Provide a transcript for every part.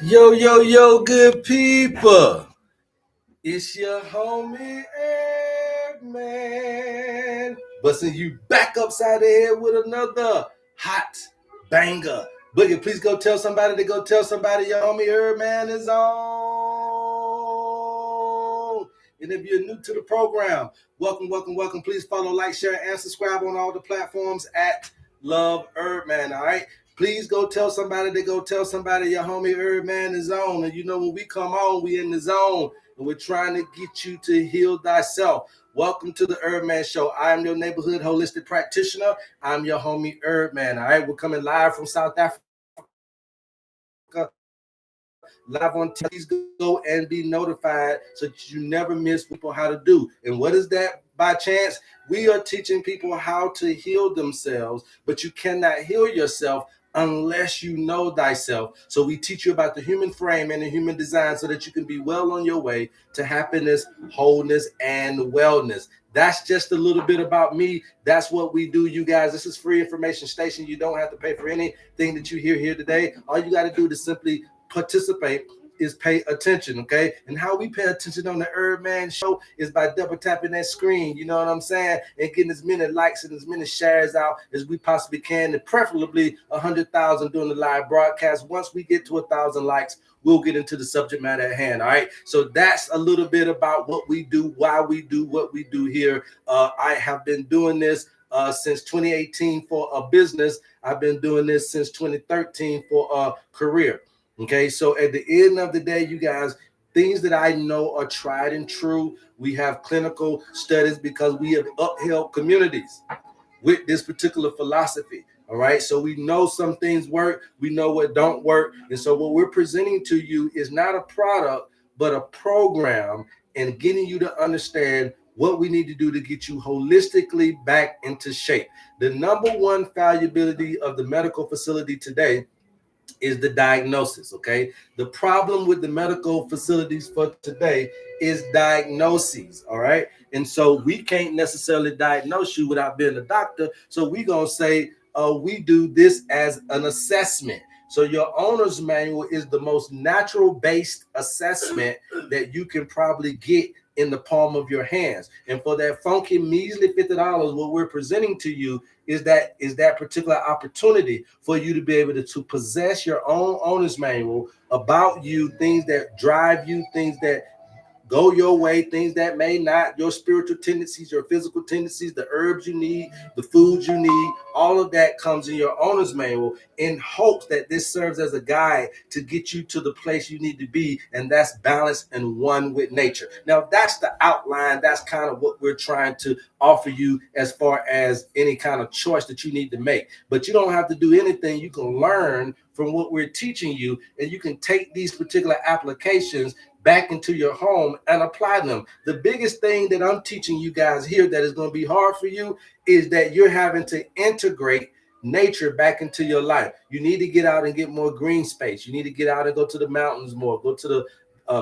Yo, yo, yo, good people. It's your homie HerbMan. Busting you back upside the head with another hot banger. Boogie, please go tell somebody to go tell somebody your homie HerbMan is on. And if you're new to the program, welcome, welcome, welcome. Please follow, like, share, and subscribe on all the platforms at Love HerbMan. All right. Please go tell somebody to go tell somebody your homie HerbMan is on. And you know when we come on, we in the zone. And we're trying to get you to heal thyself. Welcome to the HerbMan Show. I am your neighborhood holistic practitioner. I'm your homie HerbMan. All right, we're coming live from South Africa. Live on TV. Please go and be notified so that you never miss people how to do. And what is that by chance? We are teaching people how to heal themselves, but you cannot heal yourself unless you know thyself. So we teach you about the human frame and the human design so that you can be well on your way to happiness, wholeness, and wellness. That's just a little bit about me. That's what we do, you guys. This is free information station. You don't have to pay for anything that you hear here today. All you got to do is simply participate, is pay attention, okay? And how we pay attention on the HerbMan Show is by double tapping that screen, you know what I'm saying? And getting as many likes and as many shares out as we possibly can, and preferably 100,000 during the live broadcast. Once we get to 1,000 likes, we'll get into the subject matter at hand, all right? So that's a little bit about what we do, why we do what we do here. I have been doing this since 2018 for a business. I've been doing this since 2013 for a career. Okay, so at the end of the day, you guys, things that I know are tried and true. We have clinical studies because we have upheld communities with this particular philosophy. All right, so we know some things work, we know what don't work. And so what we're presenting to you is not a product, but a program, and getting you to understand what we need to do to get you holistically back into shape. The number one fallibility of the medical facility today is the diagnosis. Okay, the problem with the medical facilities for today is diagnoses. All right, and so we can't necessarily diagnose you without being a doctor, so we're gonna say we do this as an assessment. So your owner's manual is the most natural based assessment that you can probably get in the palm of your hands. And for that funky measly $50, what we're presenting to you is that particular opportunity for you to be able to possess your own owner's manual about you, things that drive you, things that go your way, things that may not, your spiritual tendencies, your physical tendencies, the herbs you need, the foods you need, all of that comes in your owner's manual, in hopes that this serves as a guide to get you to the place you need to be, and that's balanced and one with nature. Now, that's the outline. That's kind of what we're trying to offer you as far as any kind of choice that you need to make. But you don't have to do anything. You can learn from what we're teaching you, and you can take these particular applications back into your home and apply them. The biggest thing that I'm teaching you guys here that is going to be hard for you is that you're having to integrate nature back into your life. You need to get out and get more green space. You need to get out and go to the mountains more, go to the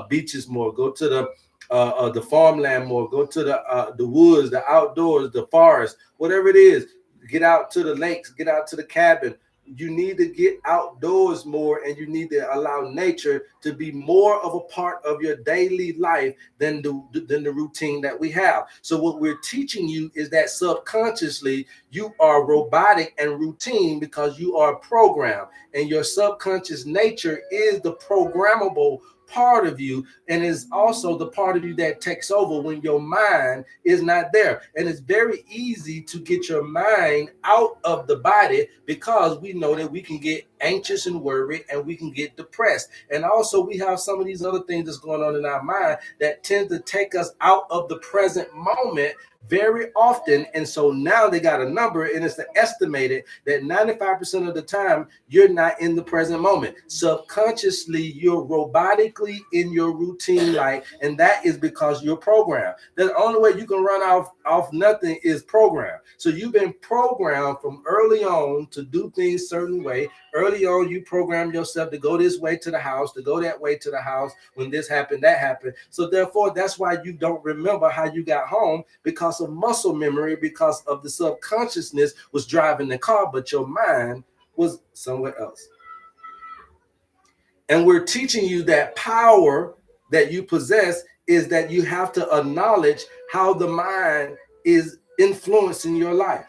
beaches more, go to the farmland more, go to the woods, the outdoors, the forest, whatever it is. Get out to the lakes, get out to the cabin. You need to get outdoors more, and you need to allow nature to be more of a part of your daily life than the routine that we have. So what we're teaching you is that subconsciously you are robotic and routine because you are programmed, and your subconscious nature is the programmable part of you, and is also the part of you that takes over when your mind is not there. And it's very easy to get your mind out of the body, because we know that we can get anxious and worried, and we can get depressed. And also we have some of these other things that's going on in our mind that tend to take us out of the present moment very often. And so now they got a number, and it's estimated that 95% of the time you're not in the present moment. Subconsciously, you're robotically in your routine life, and that is because you're programmed. The only way you can run off nothing is program. So you've been programmed from early on to do things certain way. Early on, you program yourself to go this way to the house, to go that way to the house. When this happened, that happened. So therefore, that's why you don't remember how you got home, because of muscle memory, because of the subconsciousness was driving the car, but your mind was somewhere else. And we're teaching you that power that you possess is that you have to acknowledge how the mind is influencing your life.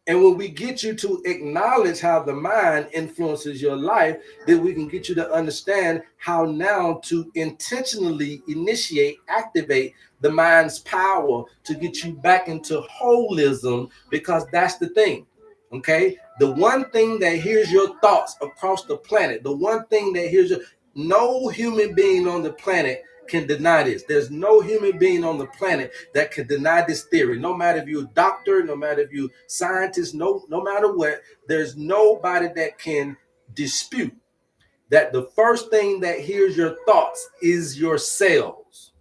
And when we get you to acknowledge how the mind influences your life, then we can get you to understand how now to intentionally initiate, activate the mind's power to get you back into holism, because that's the thing. Okay. The one thing that hears your thoughts across the planet, the one thing that hears your, no human being on the planet can deny this. There's no human being on the planet that can deny this theory. No matter if you're a doctor, no matter if you're a scientist, no matter what, there's nobody that can dispute that the first thing that hears your thoughts is your cells.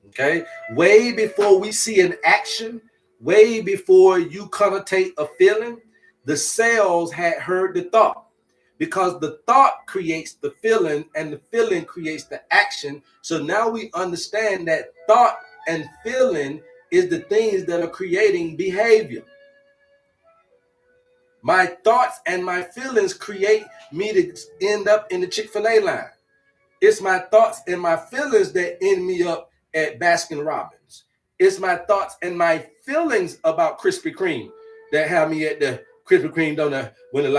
Okay? Way before we see an action, way before you connotate a feeling, the cells had heard the thought, because the thought creates the feeling and the feeling creates the action. So now we understand that thought and feeling is the things that are creating behavior. My thoughts and my feelings create me to end up in the Chick-fil-A line. It's my thoughts and my feelings that end me up at Baskin Robbins. It's my thoughts and my feelings about Krispy Kreme that have me at the Krispy Kreme donut when the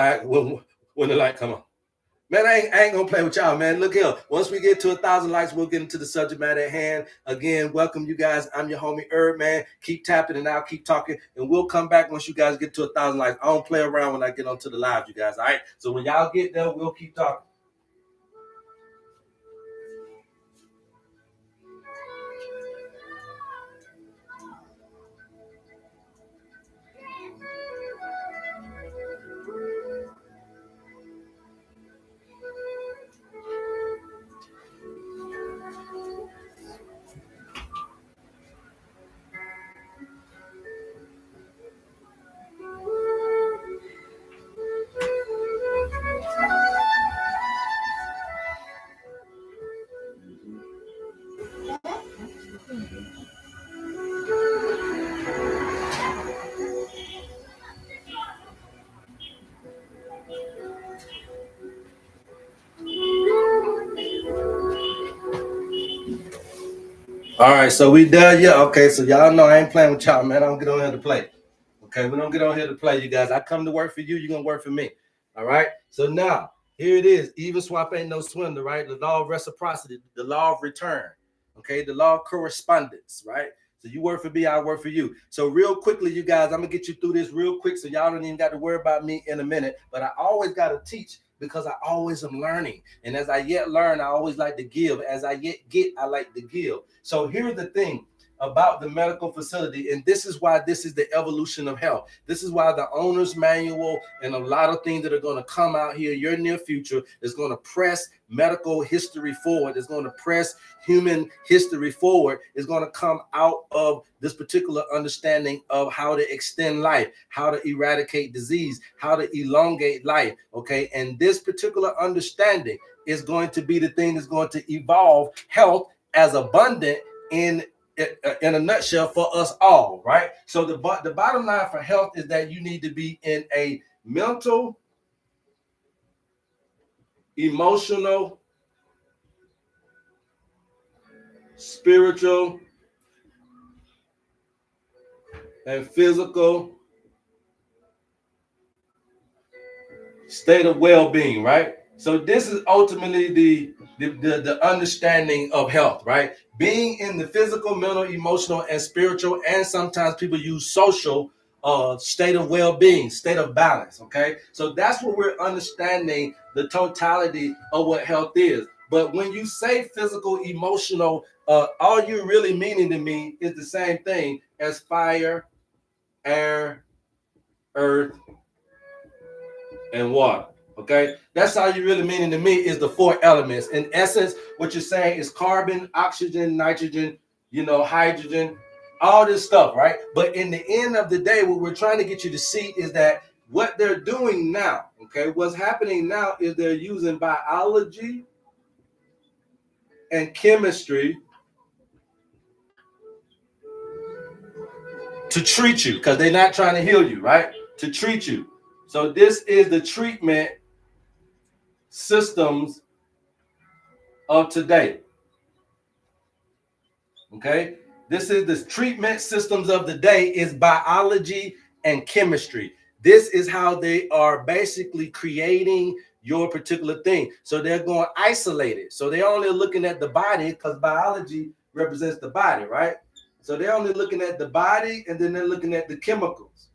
light come on. Man, I ain't gonna play with y'all, man. Look here. Once we get to 1,000 likes, we'll get into the subject matter at hand. Again, welcome you guys. I'm your homie HerbMan. Keep tapping and I'll keep talking, and we'll come back once you guys get to 1,000 likes. I don't play around when I get onto the live, you guys. All right. So when y'all get there, we'll keep talking. All right, so we done, yeah. Okay, so y'all know I ain't playing with y'all, man. I don't get on here to play. Okay, we don't get on here to play, you guys. I come to work for you, you're gonna work for me. All right. So now here it is. Even swap ain't no swindler, right? The law of reciprocity, the law of return, okay, the law of correspondence, right? So you work for me, I work for you. So real quickly, you guys, I'm gonna get you through this real quick so y'all don't even got to worry about me in a minute. But I always gotta teach because I always am learning. And as I yet learn, I always like to give. As I yet get, I like to give. So here's the thing about the medical facility, and this is why this is the evolution of health. This is why the owner's manual and a lot of things that are going to come out here your near future is going to press medical history forward. It's going to press human history forward. It's going to come out of this particular understanding of how to extend life, how to eradicate disease, how to elongate life. Okay, and this particular understanding is going to be the thing that's going to evolve health as abundant in a nutshell for us all, right? So the bottom line for health is that you need to be in a mental, emotional, spiritual, and physical state of well-being, right? So this is ultimately the understanding of health, right? Being in the physical, mental, emotional, and spiritual, and sometimes people use social state of well-being, state of balance, okay? So that's what we're understanding the totality of what health is. But when you say physical, emotional, all you're really meaning to me is the same thing as fire, air, earth, and water. Okay, that's how you really meaning to me is the four elements. In essence, what you're saying is carbon, oxygen, nitrogen, hydrogen, all this stuff, right? But in the end of the day, what we're trying to get you to see is that what they're doing now, okay, what's happening now is they're using biology and chemistry to treat you, because they're not trying to heal you, right? To treat you. So this is the treatment systems of today. Okay, this is the treatment systems of the day is biology and chemistry. This is how they are basically creating your particular thing. So they're going isolated. So they're only looking at the body because biology represents the body, right? So they're only looking at the body and then they're looking at the chemicals.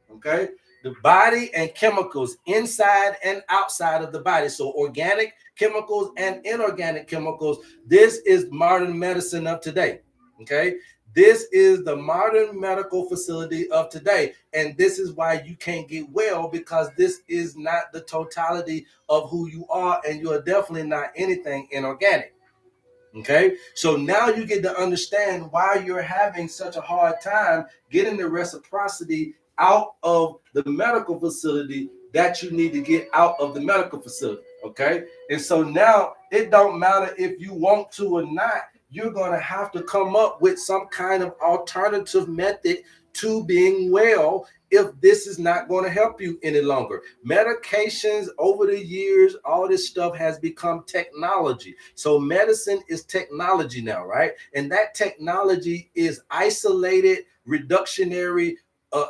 Okay, the body and chemicals inside and outside of the body. So organic chemicals and inorganic chemicals. This is modern medicine of today. Okay, this is the modern medical facility of today, and this is why you can't get well, because this is not the totality of who you are, and you are definitely not anything inorganic. Okay, so now you get to understand why you're having such a hard time getting the reciprocity out of the medical facility that you need to get out of the medical facility. Okay, and so now it don't matter if you want to or not, you're going to have to come up with some kind of alternative method to being well if this is not going to help you any longer. Medications over the years, all this stuff has become technology. So medicine is technology now, right? And that technology is isolated, reductionary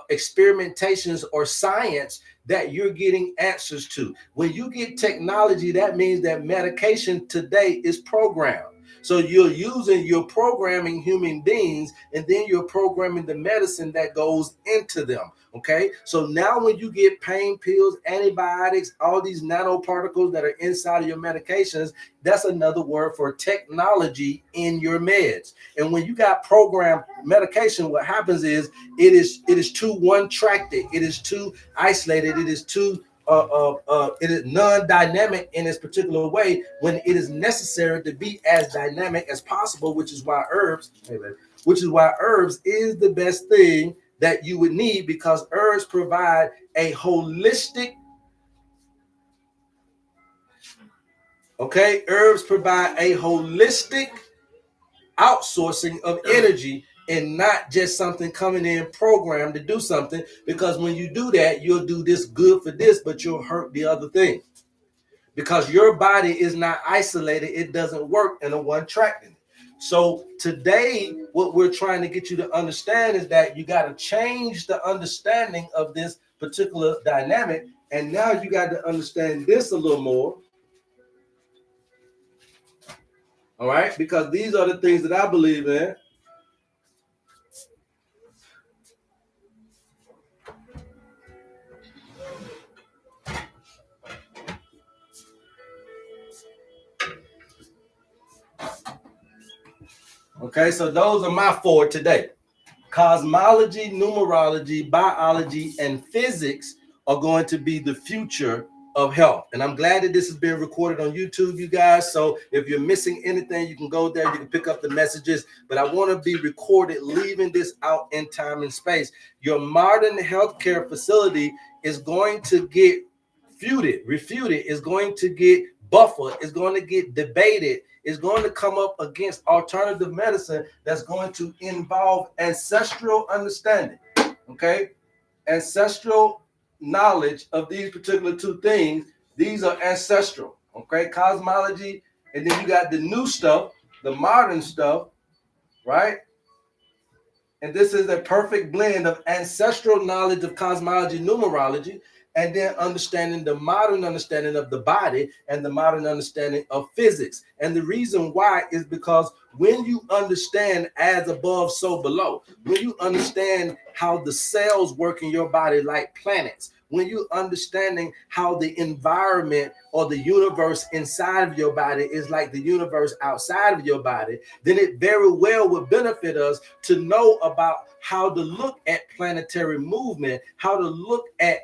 experimentations or science that you're getting answers to. When you get technology, that means that medication today is programmed. So you're programming human beings, and then you're programming the medicine that goes into them. Okay, so now when you get pain pills, antibiotics, all these nanoparticles that are inside of your medications, that's another word for technology in your meds. And when you got programmed medication, what happens is it is too one-tracted, it is too isolated, it is too it is non-dynamic in its particular way, when it is necessary to be as dynamic as possible, which is why herbs is the best thing that you would need, because herbs provide a holistic, herbs provide a holistic outsourcing of energy, and not just something coming in programmed to do something, because when you do that, you'll do this good for this, but you'll hurt the other thing, because your body is not isolated. It doesn't work in a one track. So today, what we're trying to get you to understand is that you got to change the understanding of this particular dynamic, and now you got to understand this a little more. All right, because these are the things that I believe in. Okay, so those are my four today. Cosmology, numerology, biology, and physics are going to be the future of health. And I'm glad that this is being recorded on YouTube, you guys. So if you're missing anything, you can go there, you can pick up the messages. But I want to be recorded, leaving this out in time and space. Your modern healthcare facility is going to get refuted, is going to get buffered, is going to get debated, is going to come up against alternative medicine that's going to involve ancestral understanding, okay? Ancestral knowledge of these particular two things. These are ancestral, okay? Cosmology, and then you got the new stuff, the modern stuff, right? And this is a perfect blend of ancestral knowledge of cosmology, numerology, and then understanding the modern understanding of the body and the modern understanding of physics. And the reason why is because when you understand as above, so below, when you understand how the cells work in your body like planets, when you understanding how the environment or the universe inside of your body is like the universe outside of your body, then it very well would benefit us to know about how to look at planetary movement, how to look at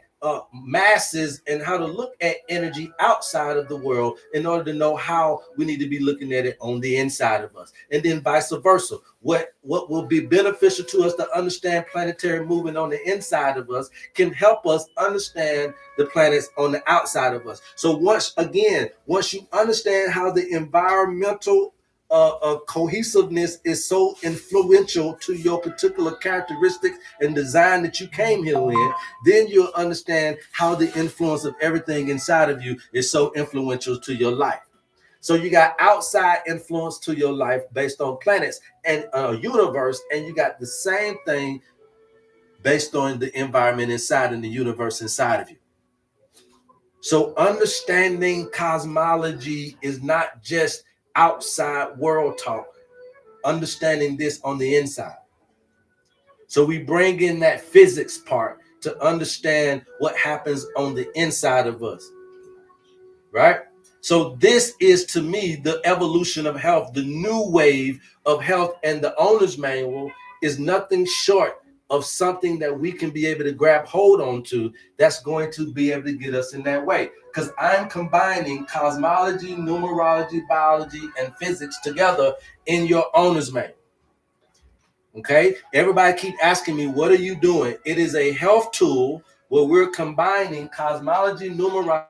masses, and how to look at energy outside of the world, in order to know how we need to be looking at it on the inside of us, and then vice versa. What will be beneficial to us to understand planetary movement on the inside of us can help us understand the planets on the outside of us. So once you understand how the environmental cohesiveness is so influential to your particular characteristics and design that you came here in, then you'll understand how the influence of everything inside of you is so influential to your life. So you got outside influence to your life based on planets and universe, and you got the same thing based on the environment inside and the universe inside of you. So understanding cosmology is not just outside world talk, understanding this on the inside. So we bring in that physics part to understand what happens on the inside of us, right? So this is, to me, the evolution of health, the new wave of health, and the owner's manual is nothing short of something that we can be able to grab hold on to that's going to be able to get us in that way. Because I'm combining cosmology, numerology, biology, and physics together in your owner's manual. Okay, everybody keep asking me, what are you doing? It is a health tool where we're combining cosmology, numerology,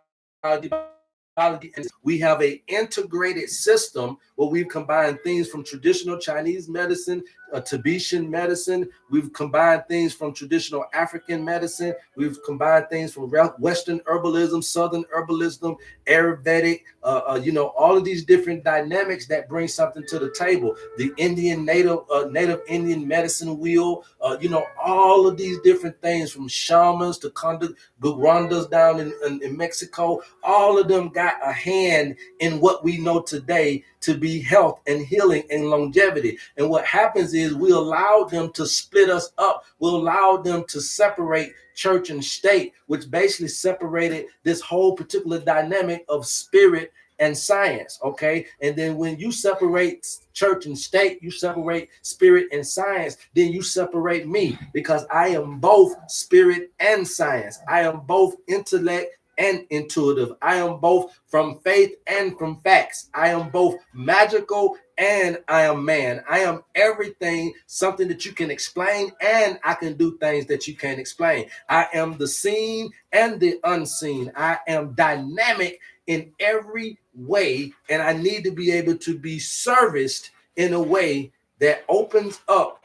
and we have an integrated system where we've combined things from traditional Chinese medicine, Tibetan medicine. We've combined things from traditional African medicine. We've combined things from Western herbalism, Southern herbalism, Ayurvedic, all of these different dynamics that bring something to the table. The Indian native Indian medicine wheel, all of these different things from shamans to Grandas down in Mexico. All of them got a hand in what we know today to be health and healing and longevity. And what happens is we allow them to split us up. We'll allow them to separate church and state, which basically separated this whole particular dynamic of spirit and science. Okay. And then when you separate church and state, you separate spirit and science, then you separate me, because I am both spirit and science. I am both intellect and intuitive. I am both from faith and from facts. I am both magical and I am man. I am everything, something that you can explain, and I can do things that you can't explain. I am the seen and the unseen. I am dynamic in every way, and I need to be able to be serviced in a way that opens up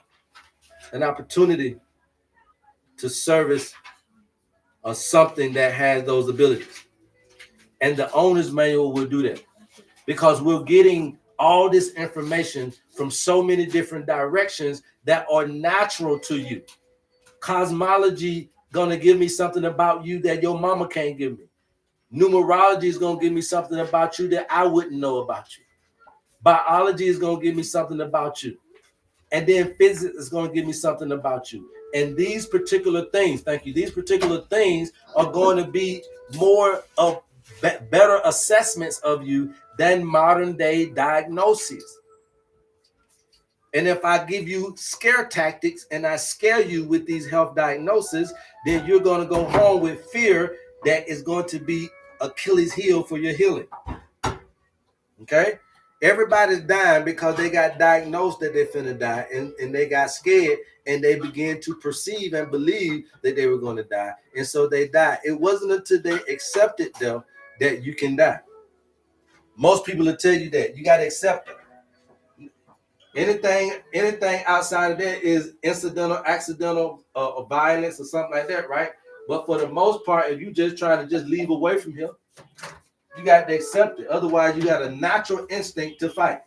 an opportunity to service something that has those abilities. And the owner's manual will do that, because we're getting all this information from so many different directions that are natural to you. Cosmology gonna give me something about you that your mama can't give me. Numerology is gonna give me something about you that I wouldn't know about you. Biology is gonna give me something about you. And then physics is going to give me something about you. And these particular things, thank you, these particular things are going to be more of better assessments of you than modern day diagnoses. And if I give you scare tactics and I scare you with these health diagnoses, then you're going to go home with fear that is going to be Achilles heel for your healing. Okay? Everybody's dying because they got diagnosed that they're finna die, and they got scared, and they began to perceive and believe that they were going to die, and so they died. It wasn't until they accepted them that you can die. Most people will tell you that you got to accept it. Anything outside of that is incidental, accidental, violence or something like that, right? But for the most part, if you just trying to just leave away from here, you got to accept it. Otherwise, you got a natural instinct to fight.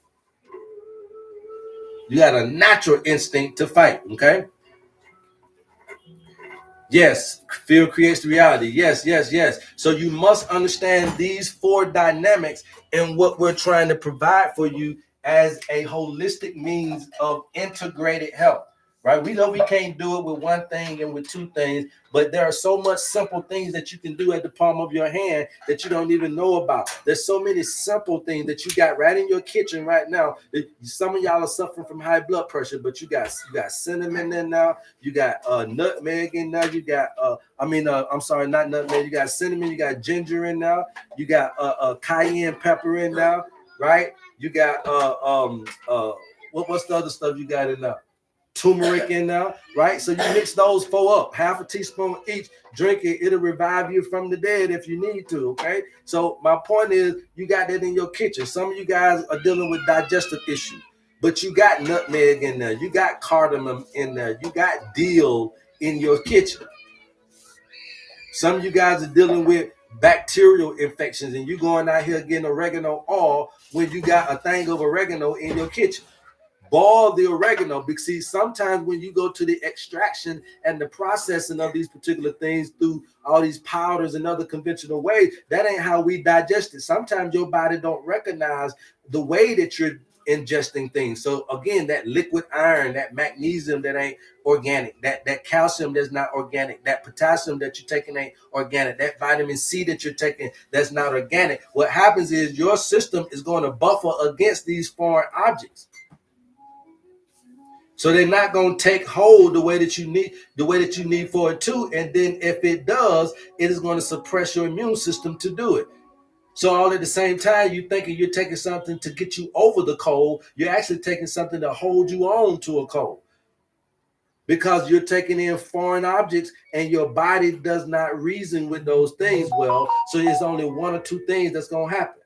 You got a natural instinct to fight, okay? Yes, fear creates reality. Yes, yes, yes. So you must understand these four dynamics and what we're trying to provide for you as a holistic means of integrated health, right? We know we can't do it with one thing and with two things, but there are so much simple things that you can do at the palm of your hand that you don't even know about. There's so many simple things that you got right in your kitchen right now. Some of y'all are suffering from high blood pressure, but you got cinnamon in now, you got nutmeg in now, you got I'm sorry, not nutmeg, you got cinnamon, you got ginger in now, you got cayenne pepper in now, right? You got what's the other stuff you got in now? turmeric in there, right? So you mix those four up, half a teaspoon each, drink it, it'll revive you from the dead if you need to, okay? So my point is, you got that in your kitchen. Some of you guys are dealing with digestive issues, but you got nutmeg in there, you got cardamom in there, you got dill in your kitchen. Some of you guys are dealing with bacterial infections and you going out here getting oregano oil when you got a thing of oregano in your kitchen. Boil the oregano, because see, sometimes when you go to the extraction and the processing of these particular things through all these powders and other conventional ways, that ain't how we digest it. Sometimes your body don't recognize the way that you're ingesting things. So again, that liquid iron, that magnesium that ain't organic, that calcium that's not organic, that potassium that you're taking ain't organic, that vitamin C that you're taking that's not organic. What happens is your system is going to buffer against these foreign objects. So they're not going to take hold the way that you need for it to. And then if it does, it is going to suppress your immune system to do it. So all at the same time, you're thinking you're taking something to get you over the cold. You're actually taking something to hold you on to a cold, because you're taking in foreign objects and your body does not reason with those things well. So there's only one or two things that's going to happen.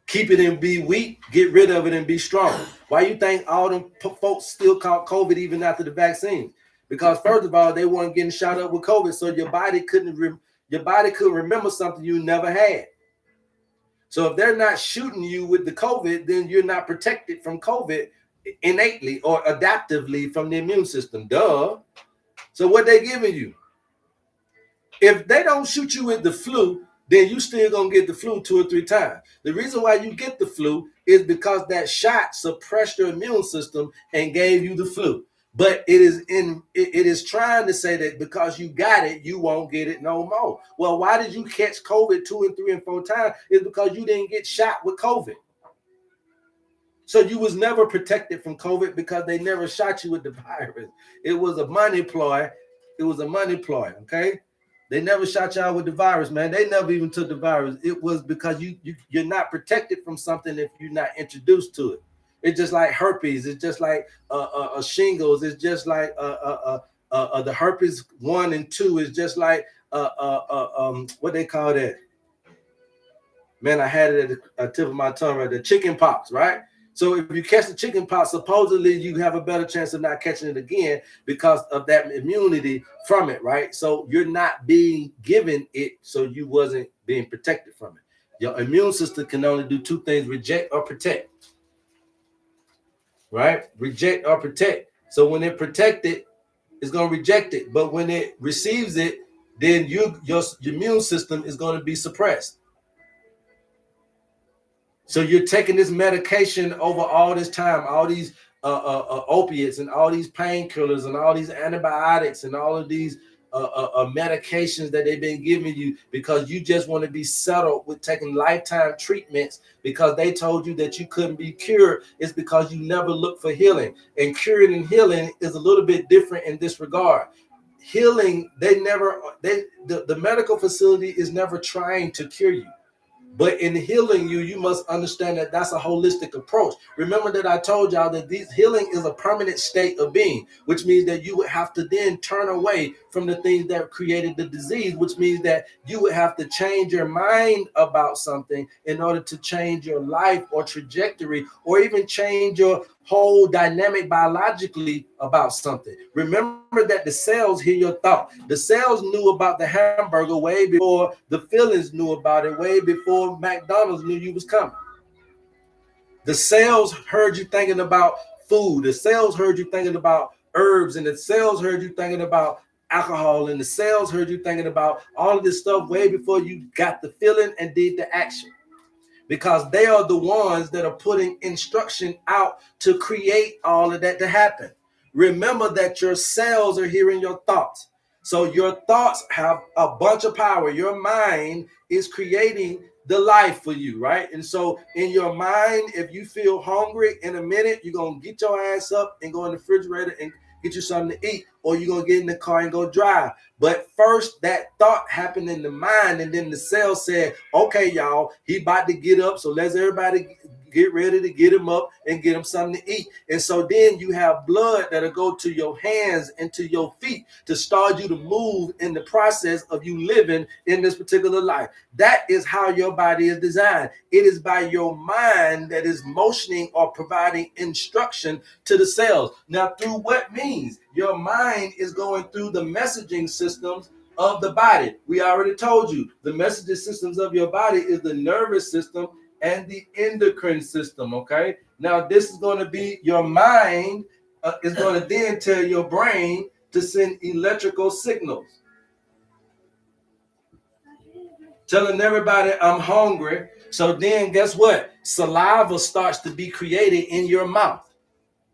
Keep it and be weak, get rid of it and be strong. Why you think all them folks still caught COVID even after the vaccine? Because first of all, they weren't getting shot up with COVID, so your body couldn't remember something you never had. So if they're not shooting you with the COVID, then you're not protected from COVID innately or adaptively from the immune system. Duh. So what they giving you? If they don't shoot you with the flu, then you still gonna get the flu 2 or 3 times. The reason why you get the flu is because that shot suppressed your immune system and gave you the flu. But it is trying to say that because you got it, you won't get it no more. Well, why did you catch COVID 2 and 3 and 4 times? It's because you didn't get shot with COVID. So you was never protected from COVID because they never shot you with the virus. It was a money ploy. It was a money ploy, okay? They never shot y'all with the virus, man. They never even took the virus. It was because you're not protected from something if you're not introduced to it. It's just like herpes. It's just like shingles. It's just like the herpes 1 and 2. It's just like what they call that? Man, I had it at the tip of my tongue right there. Chicken pox, right? So if you catch the chicken pox, supposedly you have a better chance of not catching it again because of that immunity from it, right? So you're not being given it, so you wasn't being protected from it. Your immune system can only do 2 things: reject or protect, right? Reject or protect. So when it protect it, it's going to reject it. But when it receives it, then your immune system is going to be suppressed. So you're taking this medication over all this time, all these opiates and all these painkillers and all these antibiotics and all of these medications that they've been giving you because you just want to be settled with taking lifetime treatments because they told you that you couldn't be cured. It's because you never looked for healing. And curing and healing is a little bit different in this regard. Healing, the medical facility is never trying to cure you. But in healing you, you must understand that that's a holistic approach. Remember that I told y'all that healing is a permanent state of being, which means that you would have to then turn away from the things that created the disease, which means that you would have to change your mind about something in order to change your life or trajectory, or even change your whole dynamic biologically about something. Remember that the cells hear your thought. The cells knew about the hamburger way before the feelings knew about it, way before McDonald's knew you was coming. The cells heard you thinking about food. The cells heard you thinking about herbs, and the cells heard you thinking about alcohol, and the cells heard you thinking about all of this stuff way before you got the feeling and did the action. Because they are the ones that are putting instruction out to create all of that to happen. Remember that your cells are hearing your thoughts. So your thoughts have a bunch of power. Your mind is creating the life for you, right? And so in your mind, if you feel hungry in a minute, you're going to get your ass up and go in the refrigerator and get you something to eat, or you're going to get in the car and go drive. But first, that thought happened in the mind, and then the cell said, okay, y'all, he about to get up, so let's everybody get ready to get him up and get him something to eat. And so then you have blood that'll go to your hands and to your feet to start you to move in the process of you living in this particular life. That is how your body is designed. It is by your mind that is motioning or providing instruction to the cells. Now, through what means? Your mind is going through the messaging systems of the body. We already told you the messaging systems of your body is the nervous system and the endocrine system. Okay, now this is going to be your mind is going to then tell your brain to send electrical signals telling everybody I'm hungry. So then guess what? Saliva starts to be created in your mouth.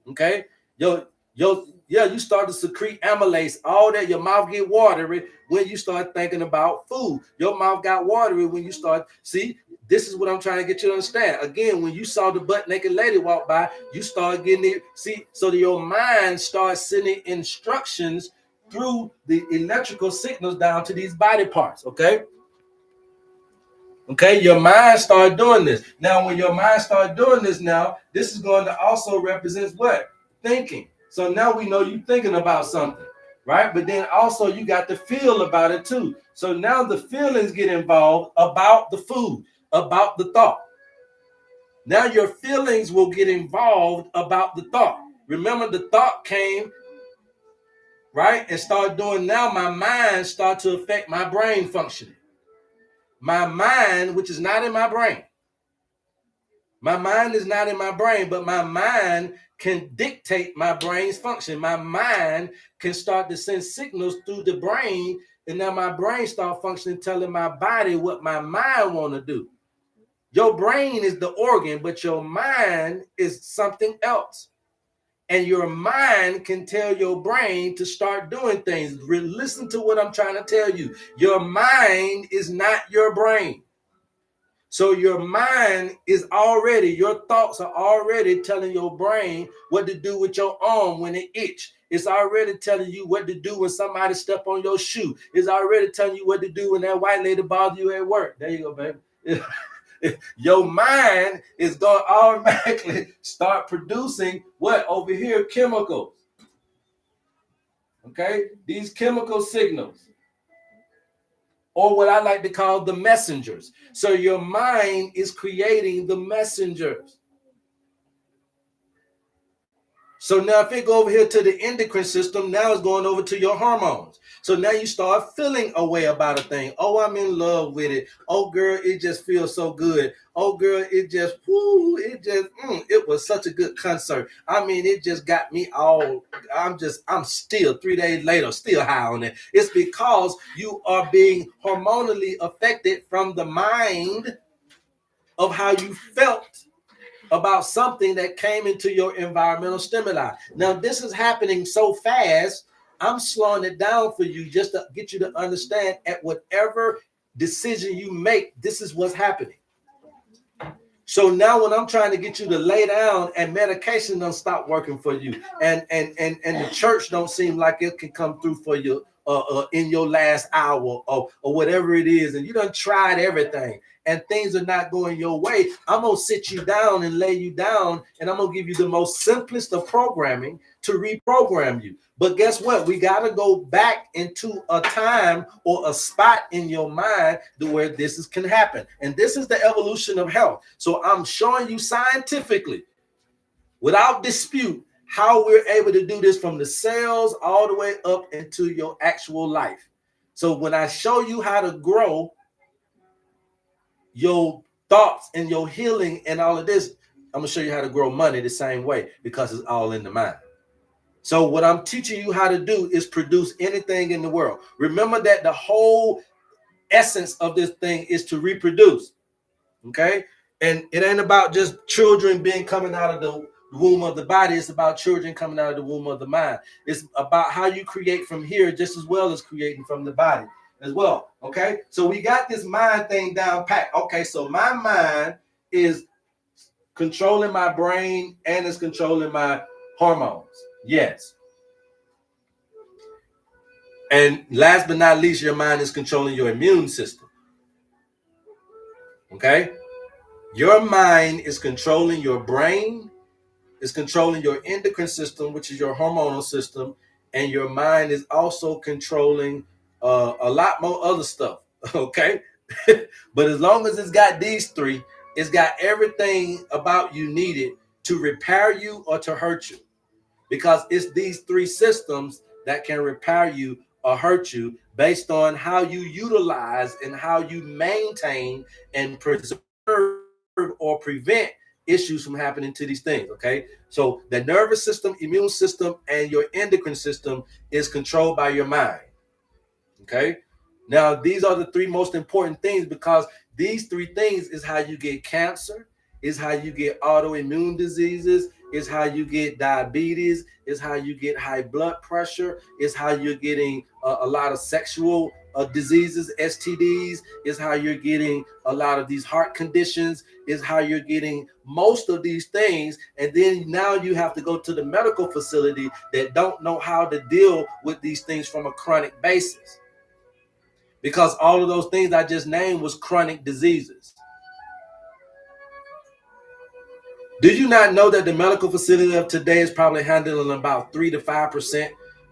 Okay, you start to secrete amylase, all that. Your mouth get watery when you start thinking about food. Your mouth got watery when you start. See, this is what I'm trying to get you to understand. Again, when you saw the butt naked lady walk by, you start getting it. See, so your mind starts sending instructions through the electrical signals down to these body parts. Okay, your mind start doing this. Now, when your mind start doing this, now this is going to also represent what? Thinking. So now we know you thinking about something, right? But then also you got to feel about it too. So now the feelings get involved about the food, about the thought. Now your feelings will get involved about the thought. Remember, the thought came, right? And start doing, now my mind start to affect my brain functioning. My mind, which is not in my brain. My mind is not in my brain, but my mind can dictate my brain's function. My mind can start to send signals through the brain, and now my brain start functioning, telling my body what my mind want to do. Your brain is the organ, but your mind is something else. And your mind can tell your brain to start doing things. Listen to what I'm trying to tell you. Your mind is not your brain. So your mind is already, your thoughts are already telling your brain what to do with your arm when it itch. It's already telling you what to do when somebody step on your shoe. It's already telling you what to do when that white lady bother you at work. There you go, baby. Your mind is going to automatically start producing what? Over here, chemicals. Okay? These chemical signals, or what I like to call the messengers. So your mind is creating the messengers. So now if it go over here to the endocrine system, now it's going over to your hormones. So now you start feeling a way about a thing. Oh, I'm in love with it. Oh, girl, it just feels so good. Oh, girl, it just, it was such a good concert. I mean, it just got me all, I'm still 3 days later, still high on it. It's because you are being hormonally affected from the mind of how you felt about something that came into your environmental stimuli. Now, this is happening so fast, I'm slowing it down for you just to get you to understand at whatever decision you make, this is what's happening. So now when I'm trying to get you to lay down and medication don't stop working for you, and the church don't seem like it can come through for you in your last hour or whatever it is, and you done tried everything and things are not going your way, I'm gonna sit you down and lay you down, and I'm gonna give you the most simplest of programming to reprogram you. But guess what? We got to go back into a time or a spot in your mind to where this can happen. And this is the evolution of health. So I'm showing you scientifically, without dispute, how we're able to do this from the cells all the way up into your actual life. So when I show you how to grow your thoughts and your healing and all of this, I'm going to show you how to grow money the same way, because it's all in the mind. So what I'm teaching you how to do is produce anything in the world. Remember that the whole essence of this thing is to reproduce. Okay? And it ain't about just children coming out of the womb of the body. It's about children coming out of the womb of the mind. It's about how you create from here just as well as creating from the body as well. Okay? So we got this mind thing down pat. Okay, so my mind is controlling my brain and it's controlling my hormones. Yes. And last but not least, your mind is controlling your immune system. Okay? Your mind is controlling your brain, is controlling your endocrine system, which is your hormonal system, and your mind is also controlling a lot more other stuff. Okay, but as long as it's got these three, it's got everything about you needed to repair you or to hurt you, because it's these three systems that can repair you or hurt you based on how you utilize and how you maintain and preserve or prevent issues from happening to these things. Okay, so the nervous system, immune system, and your endocrine system is controlled by your mind. Okay, now these are the three most important things, because these three things is how you get cancer, is how you get autoimmune diseases, is how you get diabetes, is how you get high blood pressure, is how you're getting a lot of sexual diseases, STDs, is how you're getting a lot of these heart conditions, is how you're getting most of these things. And then now you have to go to the medical facility that don't know how to deal with these things from a chronic basis, because all of those things I just named was chronic diseases. Do you not know that the medical facility of today is probably handling about 3 to 5%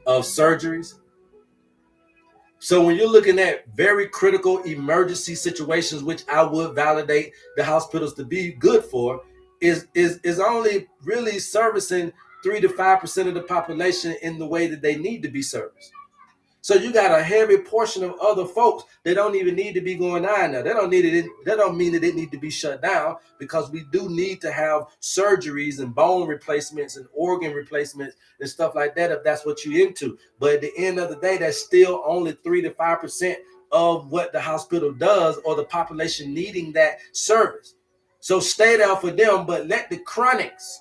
of surgeries? So when you're looking at very critical emergency situations, which I would validate the hospitals to be good for, is only really servicing 3 to 5% of the population in the way that they need to be serviced. So you got a heavy portion of other folks that don't even need to be going on now. They don't need it. That don't mean that it need to be shut down, because we do need to have surgeries and bone replacements and organ replacements and stuff like that if that's what you're into. But at the end of the day, that's still only 3 to 5% of what the hospital does or the population needing that service. So stay there for them, but let the chronics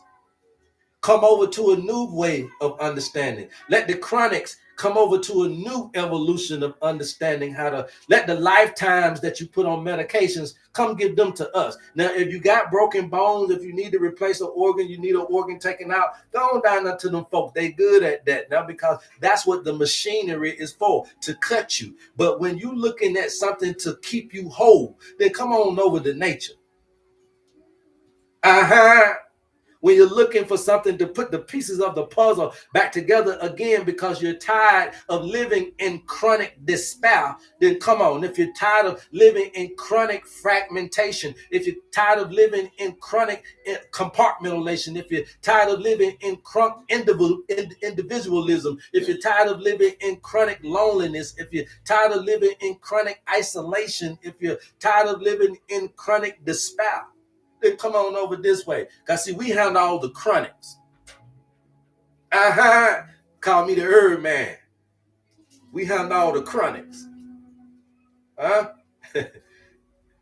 come over to a new way of understanding. Let the chronics come over to a new evolution of understanding how to let the lifetimes that you put on medications come give them to us. Now, if you got broken bones, if you need to replace an organ, you need an organ taken out, go on down to them folks. They good at that now, because that's what the machinery is for, to cut you. But when you looking at something to keep you whole, then come on over to nature. When you're looking for something to put the pieces of the puzzle back together again because you're tired of living in chronic despair, then come on. If you're tired of living in chronic fragmentation, if you're tired of living in chronic compartmentalization, if you're tired of living in chronic individualism, if you're tired of living in chronic loneliness, if you're tired of living in chronic isolation, if you're tired of living in chronic despair, then come on over this way. Because see, we handle all the chronics. Call me the HerbMan. We handle all the chronics.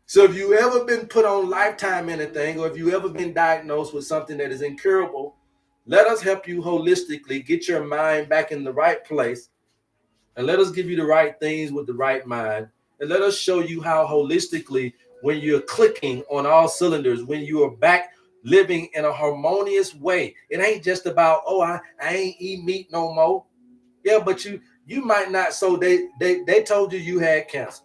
So if you ever been put on lifetime anything, or if you ever been diagnosed with something that is incurable, let us help you holistically get your mind back in the right place. And let us give you the right things with the right mind. And let us show you how holistically, when you're clicking on all cylinders, when you are back living in a harmonious way, it ain't just about, oh, I ain't eat meat no more. Yeah, but you might not. So they told you had cancer.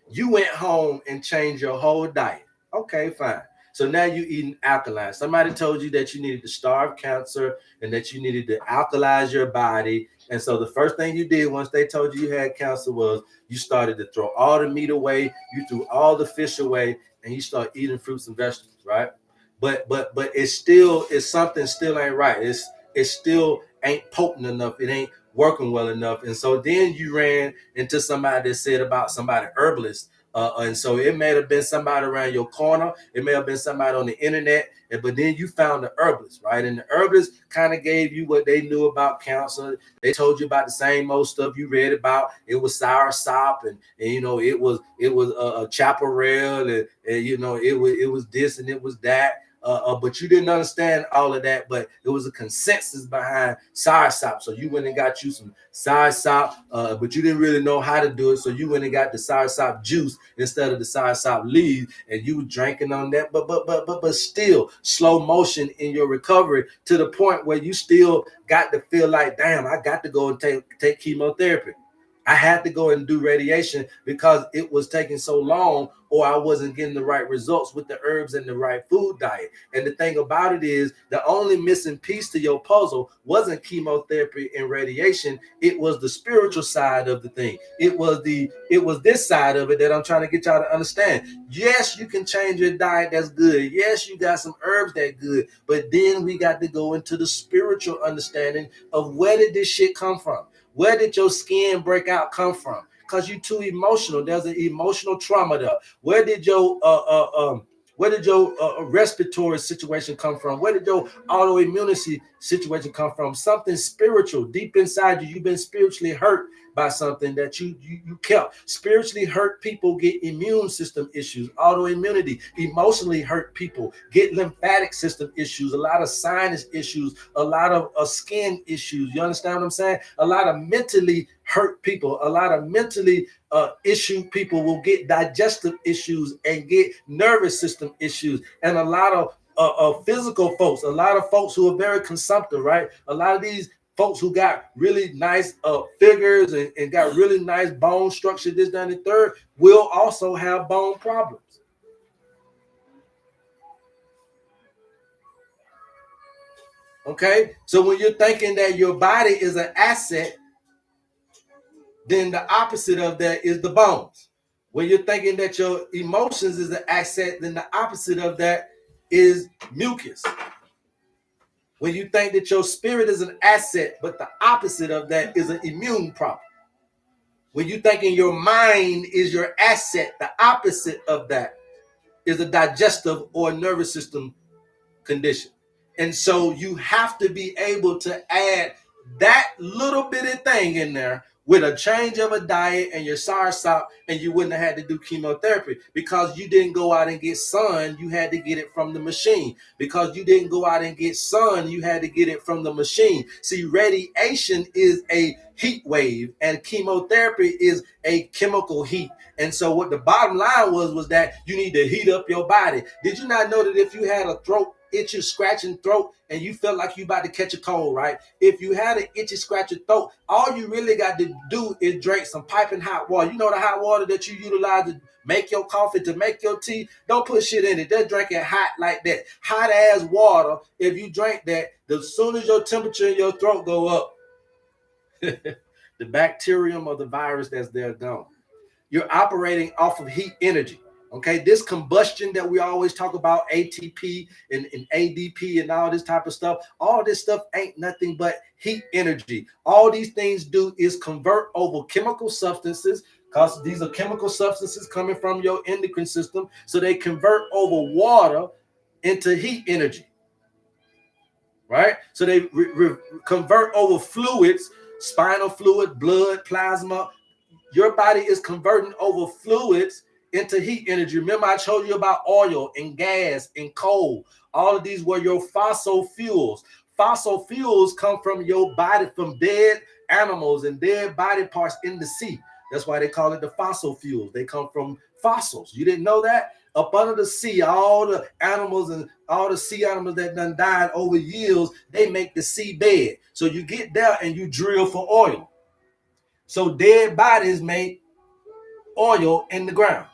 You went home and changed your whole diet. Okay, fine. So now you eating alkaline. Somebody told you that you needed to starve cancer and that you needed to alkalize your body. And so the first thing you did once they told you had cancer was you started to throw all the meat away, you threw all the fish away, and you start eating fruits and vegetables, right? But it's something still ain't right. It still ain't potent enough. It ain't working well enough. And so then you ran into somebody that said about somebody herbalist. And so it may have been somebody around your corner. It may have been somebody on the internet. But then you found the herbalist, right? And the herbalist kind of gave you what they knew about cancer. They told you about the same old stuff you read about. It was sour sop, and you know, it was a chaparral, and you know, it was this and it was that. But you didn't understand all of that, but it was a consensus behind soursop. So you went and got you some soursop, but you didn't really know how to do it. So you went and got the soursop juice instead of the soursop leaves, and you were drinking on that. But still slow motion in your recovery to the point where you still got to feel like, damn, I got to go and take chemotherapy. I had to go and do radiation because it was taking so long, or I wasn't getting the right results with the herbs and the right food diet. And the thing about it is, the only missing piece to your puzzle wasn't chemotherapy and radiation. It was the spiritual side of the thing. It was this side of it that I'm trying to get y'all to understand. Yes, you can change your diet. That's good. Yes, you got some herbs that good. But then we got to go into the spiritual understanding of where did this shit come from? Where did your skin breakout come from? Because you're too emotional. There's an emotional trauma there. Where did your respiratory situation come from? Where did your autoimmunity situation come from? Something spiritual deep inside you. You've been spiritually hurt by something that you kept. Spiritually hurt people get immune system issues, autoimmunity. Emotionally hurt people get lymphatic system issues, a lot of sinus issues, a lot of skin issues. You understand what I'm saying? A lot of mentally hurt people, a lot of mentally issued people will get digestive issues and get nervous system issues, and a lot of physical folks, a lot of folks who are very consumptive, right? A lot of these folks who got really nice figures and got really nice bone structure, this, that, and the third, will also have bone problems. Okay, so when you're thinking that your body is an asset, then the opposite of that is the bones. When you're thinking that your emotions is an asset, then the opposite of that is mucus. When you think that your spirit is an asset, but the opposite of that is an immune problem. When you're thinking your mind is your asset, the opposite of that is a digestive or nervous system condition. And so you have to be able to add that little bitty thing in there with a change of a diet and your soursop, and you wouldn't have had to do chemotherapy because you didn't go out and get sun. You had to get it from the machine. Because you didn't go out and get sun, you had to get it from the machine. See, radiation is a heat wave and chemotherapy is a chemical heat. And so what the bottom line was that you need to heat up your body. Did you not know that if you had a throat itchy, scratching throat, and you felt like you about to catch a cold, right? If you had an itchy, scratching throat, all you really got to do is drink some piping hot water. You know the hot water that you utilize to make your coffee, to make your tea? Don't put shit in it. Just drink it hot like that. Hot ass water. If you drink that, as soon as your temperature in your throat go up, the bacterium or the virus that's there gone. You're operating off of heat energy. Okay, this combustion that we always talk about, ATP and ADP and all this type of stuff, all this stuff ain't nothing but heat energy. All these things do is convert over chemical substances, because these are chemical substances coming from your endocrine system. So they convert over water into heat energy, right? So they convert over fluids, spinal fluid, blood, plasma. Your body is converting over fluids into heat energy. Remember, I told you about oil and gas and coal. All of these were your fossil fuels. Fossil fuels come from your body, from dead animals and dead body parts in the sea. That's why they call it the fossil fuels. They come from fossils. You didn't know that? Up under the sea, all the animals and all the sea animals that done died over years, they make the sea bed. So you get there and you drill for oil. So dead bodies make oil in the ground.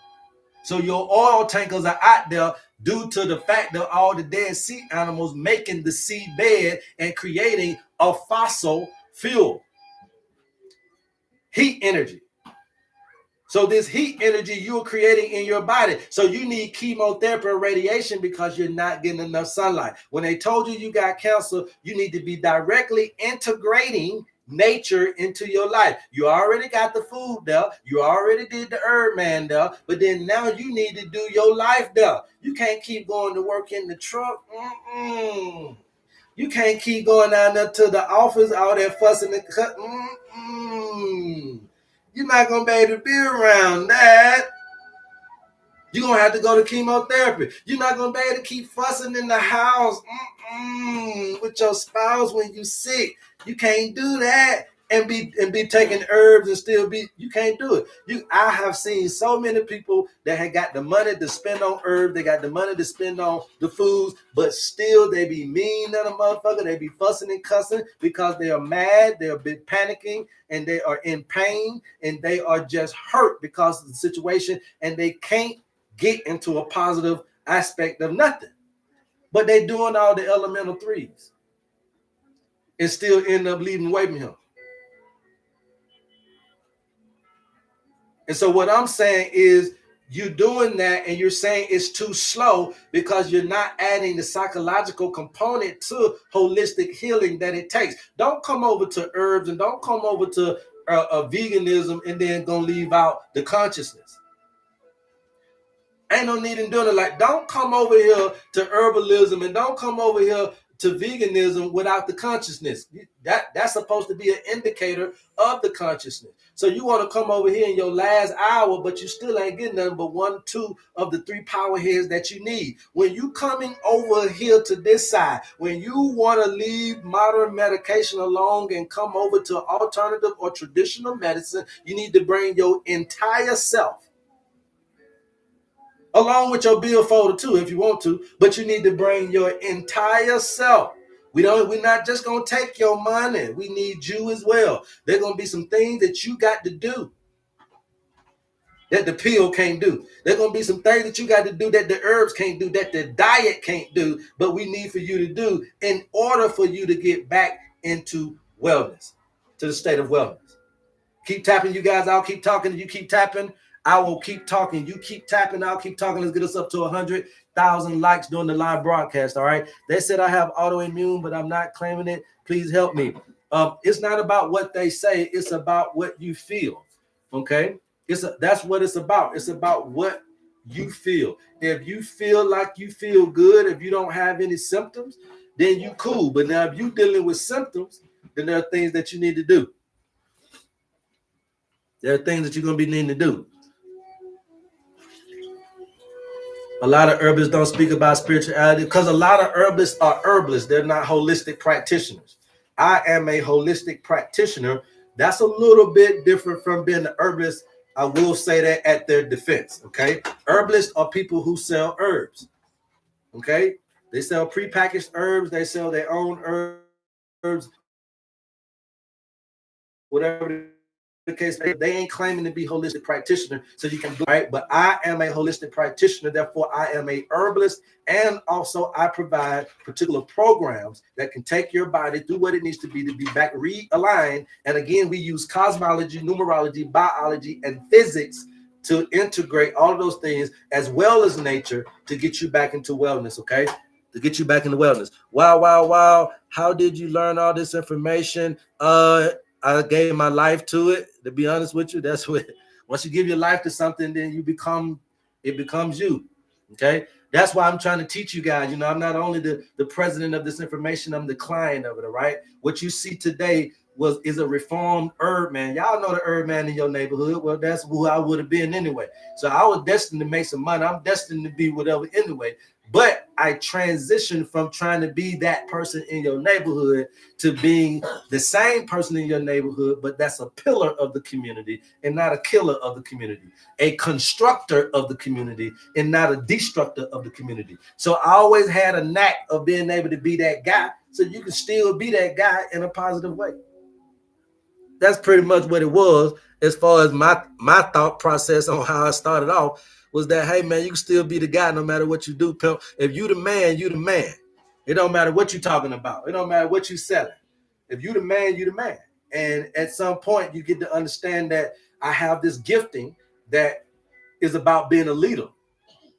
So your oil tankers are out there due to the fact that all the dead sea animals making the sea bed and creating a fossil fuel. Heat energy. So this heat energy you're creating in your body. So you need chemotherapy or radiation because you're not getting enough sunlight. When they told you you got cancer, you need to be directly integrating nature into your life. You already got the food there. You already did the HerbMan there. But then now you need to do your life there. You can't keep going to work in the truck. You can't keep going down there to the office, all that fussing and cut. You're not going to be able to be around that. You're going to have to go to chemotherapy. You're not going to be able to keep fussing in the house with your spouse when you're sick. You can't do that and be taking herbs and still be, you can't do it. I have seen so many people that had got the money to spend on herbs, they got the money to spend on the foods, but still they be mean to the motherfucker, they be fussing and cussing because they are mad, they're a bit panicking, and they are in pain, and they are just hurt because of the situation, and they can't get into a positive aspect of nothing. But they doing all the elemental threes and still end up leaving away from him. And so what I'm saying is, you're doing that and you're saying it's too slow because you're not adding the psychological component to holistic healing that it takes. Don't come over to herbs and don't come over to veganism and then gonna leave out the consciousness. Ain't no need in doing it. Like, don't come over here to herbalism and don't come over here to veganism without the consciousness. That's supposed to be an indicator of the consciousness. So you want to come over here in your last hour, but you still ain't getting nothing but 1, 2 of the 3 power heads that you need. When you coming over here to this side, when you want to leave modern medication alone and come over to alternative or traditional medicine, you need to bring your entire self, along with your bill folder too, if you want to, but you need to bring your entire self. We're not just gonna take your money. We need you as well. There's gonna be some things that you got to do that the pill can't do. There's gonna be some things that you got to do that the herbs can't do, that the diet can't do, but we need for you to do in order for you to get back into wellness, to the state of wellness. Keep tapping, you guys. I'll keep talking. You keep tapping. I will keep talking. You keep tapping. I'll keep talking. Let's get us up to 100,000 likes during the live broadcast. All right. They said I have autoimmune, but I'm not claiming it. Please help me. It's not about what they say. It's about what you feel. Okay. That's what it's about. It's about what you feel. If you feel like you feel good, if you don't have any symptoms, then you cool. But now if you're dealing with symptoms, then there are things that you need to do. There are things that you're going to be needing to do. A lot of herbalists don't speak about spirituality because a lot of herbalists are herbalists. They're not holistic practitioners. I am a holistic practitioner. That's a little bit different from being an herbalist. I will say that at their defense, okay? Herbalists are people who sell herbs, okay? They sell prepackaged herbs. They sell their own herbs, whatever the case, they ain't claiming to be holistic practitioner, so you can do right. But I am a holistic practitioner, therefore I am a herbalist, and also I provide particular programs that can take your body through what it needs to be back realigned. And again, we use cosmology, numerology, biology, and physics to integrate all of those things as well as nature to get you back into wellness. Okay. To get you back into wellness. Wow. How did you learn all this information? I gave my life to it. To be honest with you, that's what. Once you give your life to something, then it becomes you. Okay, that's why I'm trying to teach you guys. You know, I'm not only the president of this information, I'm the client of it. All right, what you see today is a reformed HerbMan. Y'all know the HerbMan in your neighborhood. Well, that's who I would have been anyway. So I was destined to make some money. I'm destined to be whatever anyway. But I transitioned from trying to be that person in your neighborhood to being the same person in your neighborhood, but that's a pillar of the community and not a killer of the community, a constructor of the community and not a destructor of the community. So I always had a knack of being able to be that guy so you can still be that guy in a positive way. That's pretty much what it was as far as my thought process on how I started off. Was that, hey, man, you can still be the guy no matter what you do, pimp. If you the man, you the man. It don't matter what you're talking about. It don't matter what you're selling. If you the man, you the man. And at some point, you get to understand that I have this gifting that is about being a leader.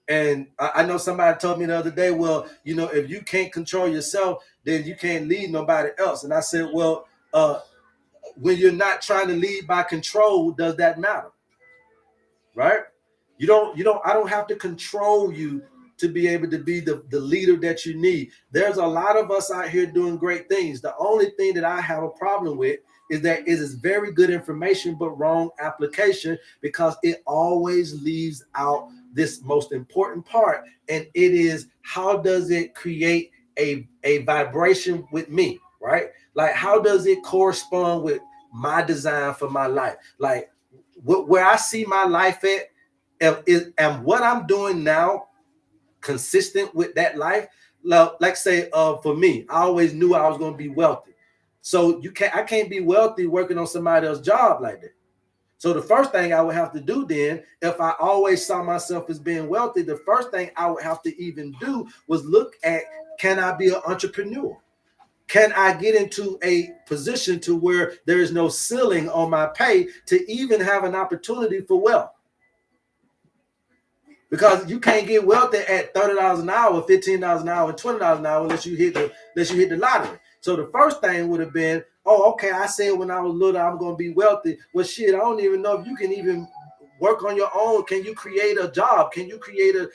And I know somebody told me the other day, well, you know, if you can't control yourself, then you can't lead nobody else. And I said, well, when you're not trying to lead by control, does that matter? Right? I don't have to control you to be able to be the leader that you need. There's a lot of us out here doing great things. The only thing that I have a problem with is that it is very good information, but wrong application, because it always leaves out this most important part. And it is, how does it create a vibration with me, right? Like, how does it correspond with my design for my life. Like where I see my life at, and what I'm doing now consistent with that life. Like say, for me, I always knew I was going to be wealthy. So I can't be wealthy working on somebody else's job like that. So the first thing I would have to do then, if I always saw myself as being wealthy, the first thing I would have to even do was look at, can I be an entrepreneur? Can I get into a position to where there is no ceiling on my pay to even have an opportunity for wealth? Because you can't get wealthy at $30 an hour, $15 an hour, and $20 an hour unless you hit the lottery. So the first thing would have been, oh, okay, I said when I was little I'm gonna be wealthy. Well, shit, I don't even know if you can even work on your own. Can you create a job? Can you create a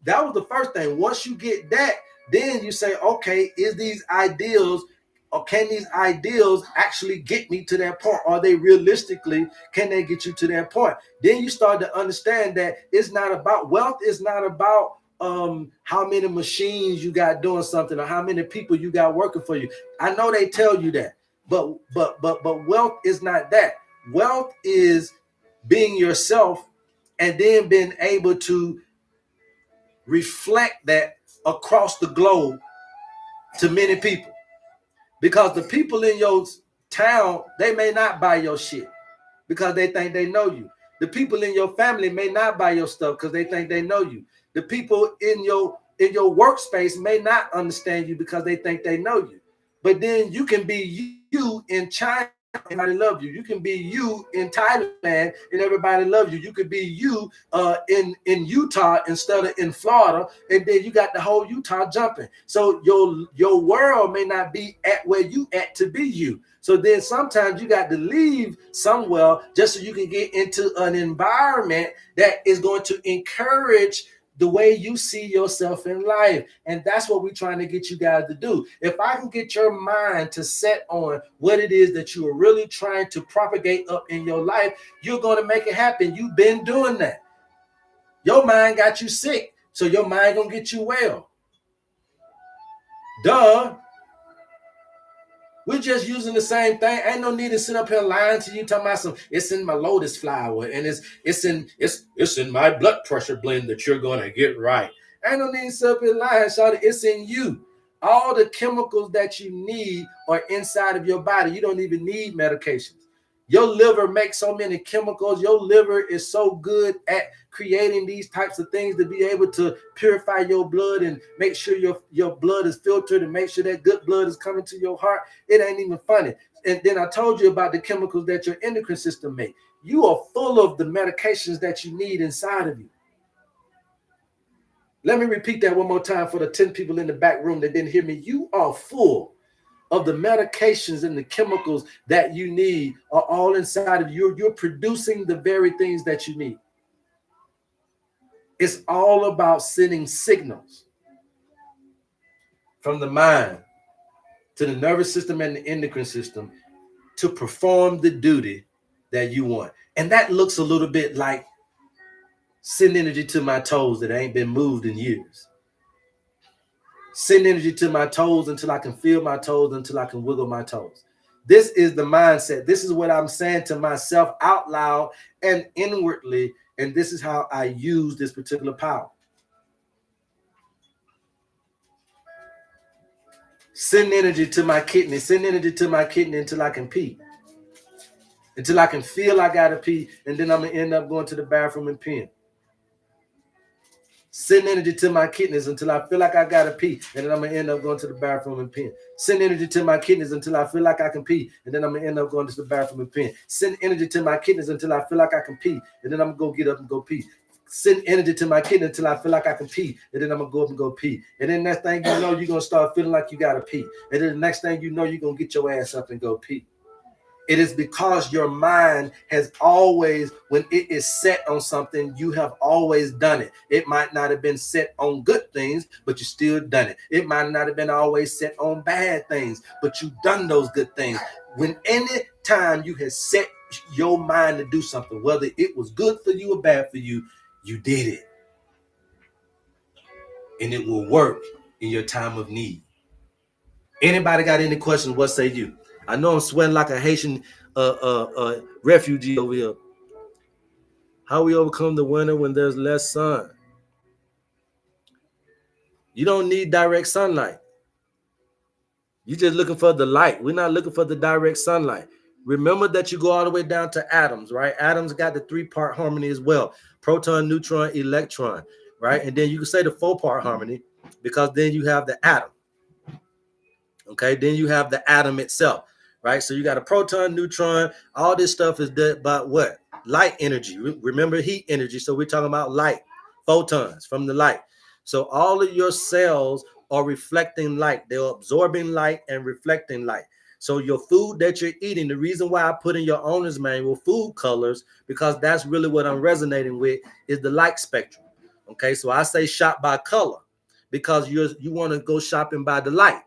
that was the first thing. Once you get that, then you say, okay, is these ideals, or can these ideals actually get me to that point? Are they realistically, can they get you to that point? Then you start to understand that it's not about wealth. It's not about how many machines you got doing something or how many people you got working for you. I know they tell you that, but wealth is not that. Wealth is being yourself and then being able to reflect that across the globe to many people. Because the people in your town, they may not buy your shit because they think they know you. The people in your family may not buy your stuff because they think they know you. The people in your workspace may not understand you because they think they know you. But then you can be you in China, everybody love you. You can be you in Thailand and everybody loves you. You could be you in Utah instead of in Florida, and then you got the whole Utah jumping. So your world may not be at where you at to be you. So then sometimes you got to leave somewhere just so you can get into an environment that is going to encourage the way you see yourself in life. And that's what we're trying to get you guys to do. If I can get your mind to set on what it is that you are really trying to propagate up in your life, you're going to make it happen. You've been doing that. Your mind got you sick, so your mind going to get you well. Duh. We're just using the same thing. Ain't no need to sit up here lying to you, talking about some, it's in my lotus flower and it's in my blood pressure blend that you're gonna get right. Ain't no need to sit up here lying, shawty. It's in you. All the chemicals that you need are inside of your body. You don't even need medications. Your liver makes so many chemicals. Your liver is so good at creating these types of things to be able to purify your blood and make sure your blood is filtered and make sure that good blood is coming to your heart. It ain't even funny. And then I told you about the chemicals that your endocrine system makes. You are full of the medications that you need inside of you. Let me repeat that one more time for the 10 people in the back room that didn't hear me. You are full of the medications and the chemicals that you need are all inside of you. You're producing the very things that you need. It's all about sending signals from the mind to the nervous system and the endocrine system to perform the duty that you want. And that looks a little bit like send energy to my toes that ain't been moved in years. Send energy to my toes until I can feel my toes, until I can wiggle my toes. This is the mindset. This is what I'm saying to myself out loud and inwardly. And this is how I use this particular power. Send energy to my kidney. Send energy to my kidney until I can pee. Until I can feel I got to pee. And then I'm going to end up going to the bathroom and peeing. Send energy to my kidneys until I feel like I gotta pee, and then I'm gonna end up going to the bathroom and peeing. Send energy to my kidneys until I feel like I can pee, and then I'm gonna end up going to the bathroom and peeing. Send energy to my kidneys until I feel like I can pee, and then I'm gonna go get up and go pee. Send energy to my kidneys until I feel like I can pee, and then I'm gonna go up and go pee. And then next thing you know, you're gonna start feeling like you gotta pee, and then the next thing you know, you're gonna get your ass up and go pee. It is because your mind has always, when it is set on something, you have always done it. It might not have been set on good things, but you still done it. It might not have been always set on bad things, but you've done those good things. When any time you have set your mind to do something, whether it was good for you or bad for you, you did it. And it will work in your time of need. Anybody got any questions? What say you? I know I'm sweating like a Haitian refugee over here. How we overcome the winter when there's less sun? You don't need direct sunlight. You're just looking for the light. We're not looking for the direct sunlight. Remember that you go all the way down to atoms, right? Atoms got the 3-part harmony as well: proton, neutron, electron, right? And then you can say the 4-part harmony because then you have the atom. Okay, then you have the atom itself, right? So you got a proton, neutron. All this stuff is about what? Light energy. Remember heat energy. So we're talking about light, photons from the light. So all of your cells are reflecting light. They're absorbing light and reflecting light. So your food that you're eating, the reason why I put in your owner's manual food colors, because that's really what I'm resonating with, is the light spectrum. Okay, so I say shop by color because you want to go shopping by the light.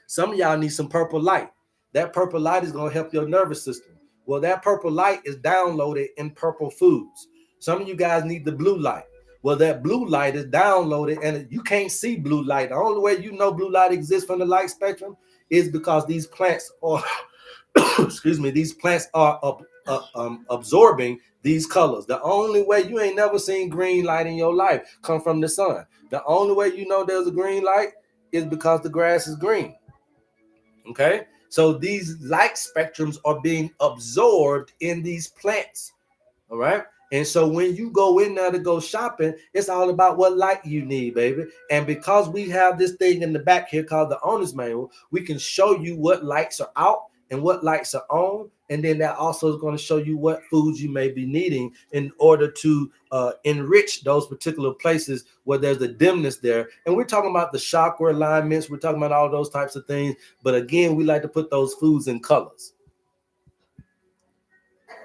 Some of y'all need some purple light. That purple light is going to help your nervous system. Well, that purple light is downloaded in purple foods. Some of you guys need the blue light. Well, that blue light is downloaded, and you can't see blue light. The only way you know blue light exists from the light spectrum is because these plants are, excuse me, these plants are absorbing these colors. The only way you ain't never seen green light in your life come from the sun. The only way you know there's a green light is because the grass is green. Okay, so these light spectrums are being absorbed in these plants. All right. And so when you go in there to go shopping, it's all about what light you need, baby. And because we have this thing in the back here called the owner's manual, we can show you what lights are out and what lights are on. And then that also is going to show you what foods you may be needing in order to enrich those particular places where there's a dimness there. And we're talking about the chakra alignments. We're talking about all those types of things. But again, we like to put those foods in colors.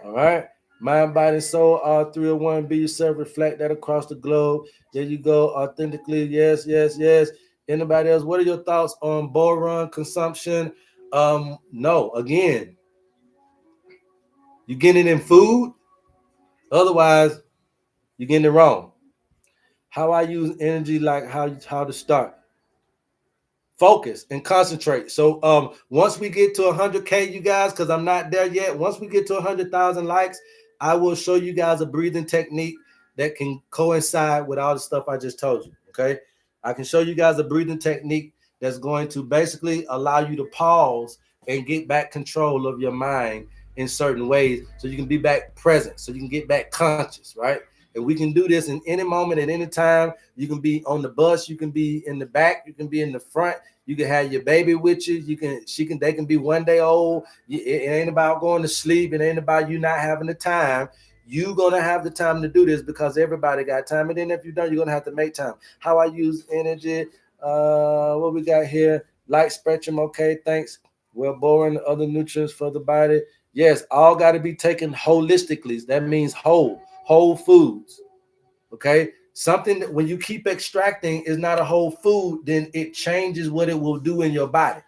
All right. Mind, body, soul, all 301. Be yourself. Reflect that across the globe. There you go. Authentically. Yes, yes, yes. Anybody else? What are your thoughts on boron consumption? No. Again, you getting it in food. Otherwise, you're getting it wrong. How I use energy, like how to start. Focus and concentrate. So once we get to 100K, you guys, because I'm not there yet. Once we get to 100,000 likes, I will show you guys a breathing technique that can coincide with all the stuff I just told you. Okay, I can show you guys a breathing technique that's going to basically allow you to pause and get back control of your mind in certain ways, so you can be back present, so you can get back conscious, right? And we can do this in any moment, at any time. You can be on the bus, you can be in the back, you can be in the front, you can have your baby with you. They can be 1 day old. It ain't about going to sleep. It ain't about you not having the time. You're gonna have the time to do this because everybody got time. And then if you don't, you're gonna have to make time. How I use energy. What we got here? Light spectrum. Okay, thanks. Well, boron, other nutrients for the body. Yes, all got to be taken holistically. That means whole foods. Okay, something that when you keep extracting is not a whole food, then it changes what it will do in your body.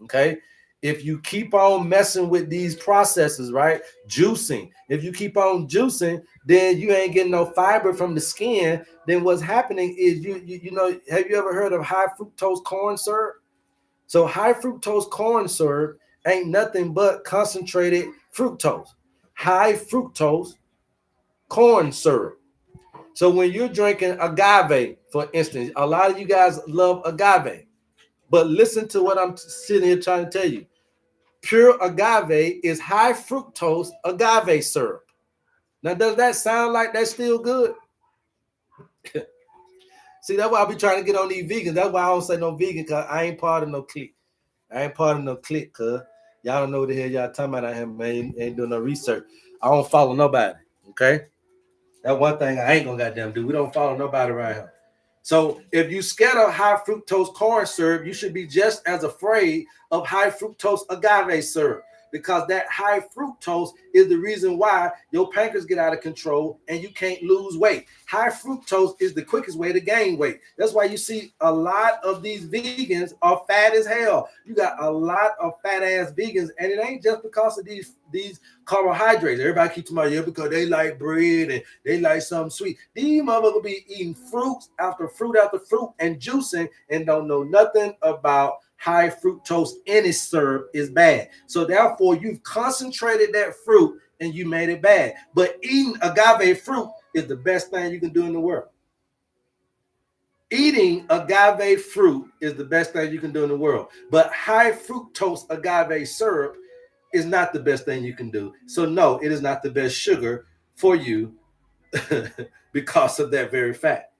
Okay, if you keep on messing with these processes, right? Juicing. If you keep on juicing, then you ain't getting no fiber from the skin. Then what's happening is you know, have you ever heard of high fructose corn syrup? So high fructose corn syrup ain't nothing but concentrated fructose. High fructose corn syrup. So when you're drinking agave, for instance, a lot of you guys love agave, but listen to what I'm sitting here trying to tell you. Pure agave is high fructose agave syrup. Now, does that sound like that's still good? See, that's why I be trying to get on these vegans. That's why I don't say no vegan, because I ain't part of no clique. I ain't part of no clique, cuz y'all don't know what the hell y'all talking about out here, man. Ain't doing no research. I don't follow nobody, okay? That's one thing I ain't gonna goddamn do. We don't follow nobody around here. So if you scatter high fructose corn syrup, you should be just as afraid of high fructose agave syrup, because that high fructose is the reason why your pancreas get out of control and you can't lose weight. High fructose is the quickest way to gain weight. That's why you see a lot of these vegans are fat as hell. You got a lot of fat ass vegans, and it ain't just because of these carbohydrates. Everybody keeps talking about, yeah, because they like bread and they like something sweet. These motherfuckers be eating fruits after fruit after fruit and juicing and don't know nothing about high fructose in its syrup is bad. So therefore, you've concentrated that fruit and you made it bad. But eating agave fruit is the best thing you can do in the world. Eating agave fruit is the best thing you can do in the world. But high fructose agave syrup is not the best thing you can do. So no, it is not the best sugar for you because of that very fact.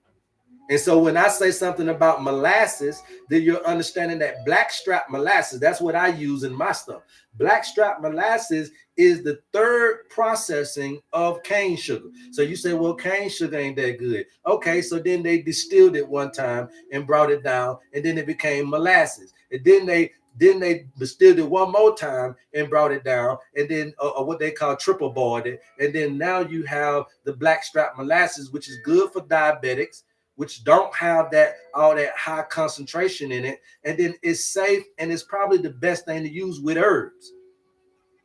And so when I say something about molasses, then you're understanding that blackstrap molasses, that's what I use in my stuff. Blackstrap molasses is the third processing of cane sugar. So you say, well, cane sugar ain't that good. Okay, so then they distilled it one time and brought it down, and then it became molasses. And then they distilled it one more time and brought it down, and then what they call triple boiled it. And then now you have the blackstrap molasses, which is good for diabetics, which don't have that all that high concentration in it, and then it's safe and it's probably the best thing to use with herbs.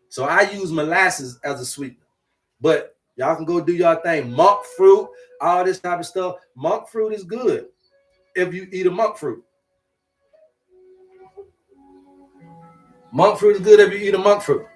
So I use molasses as a sweetener, but y'all can go do y'all thing. Monk fruit, all this type of stuff. Monk fruit is good if you eat a monk fruit. Monk fruit is good if you eat a monk fruit.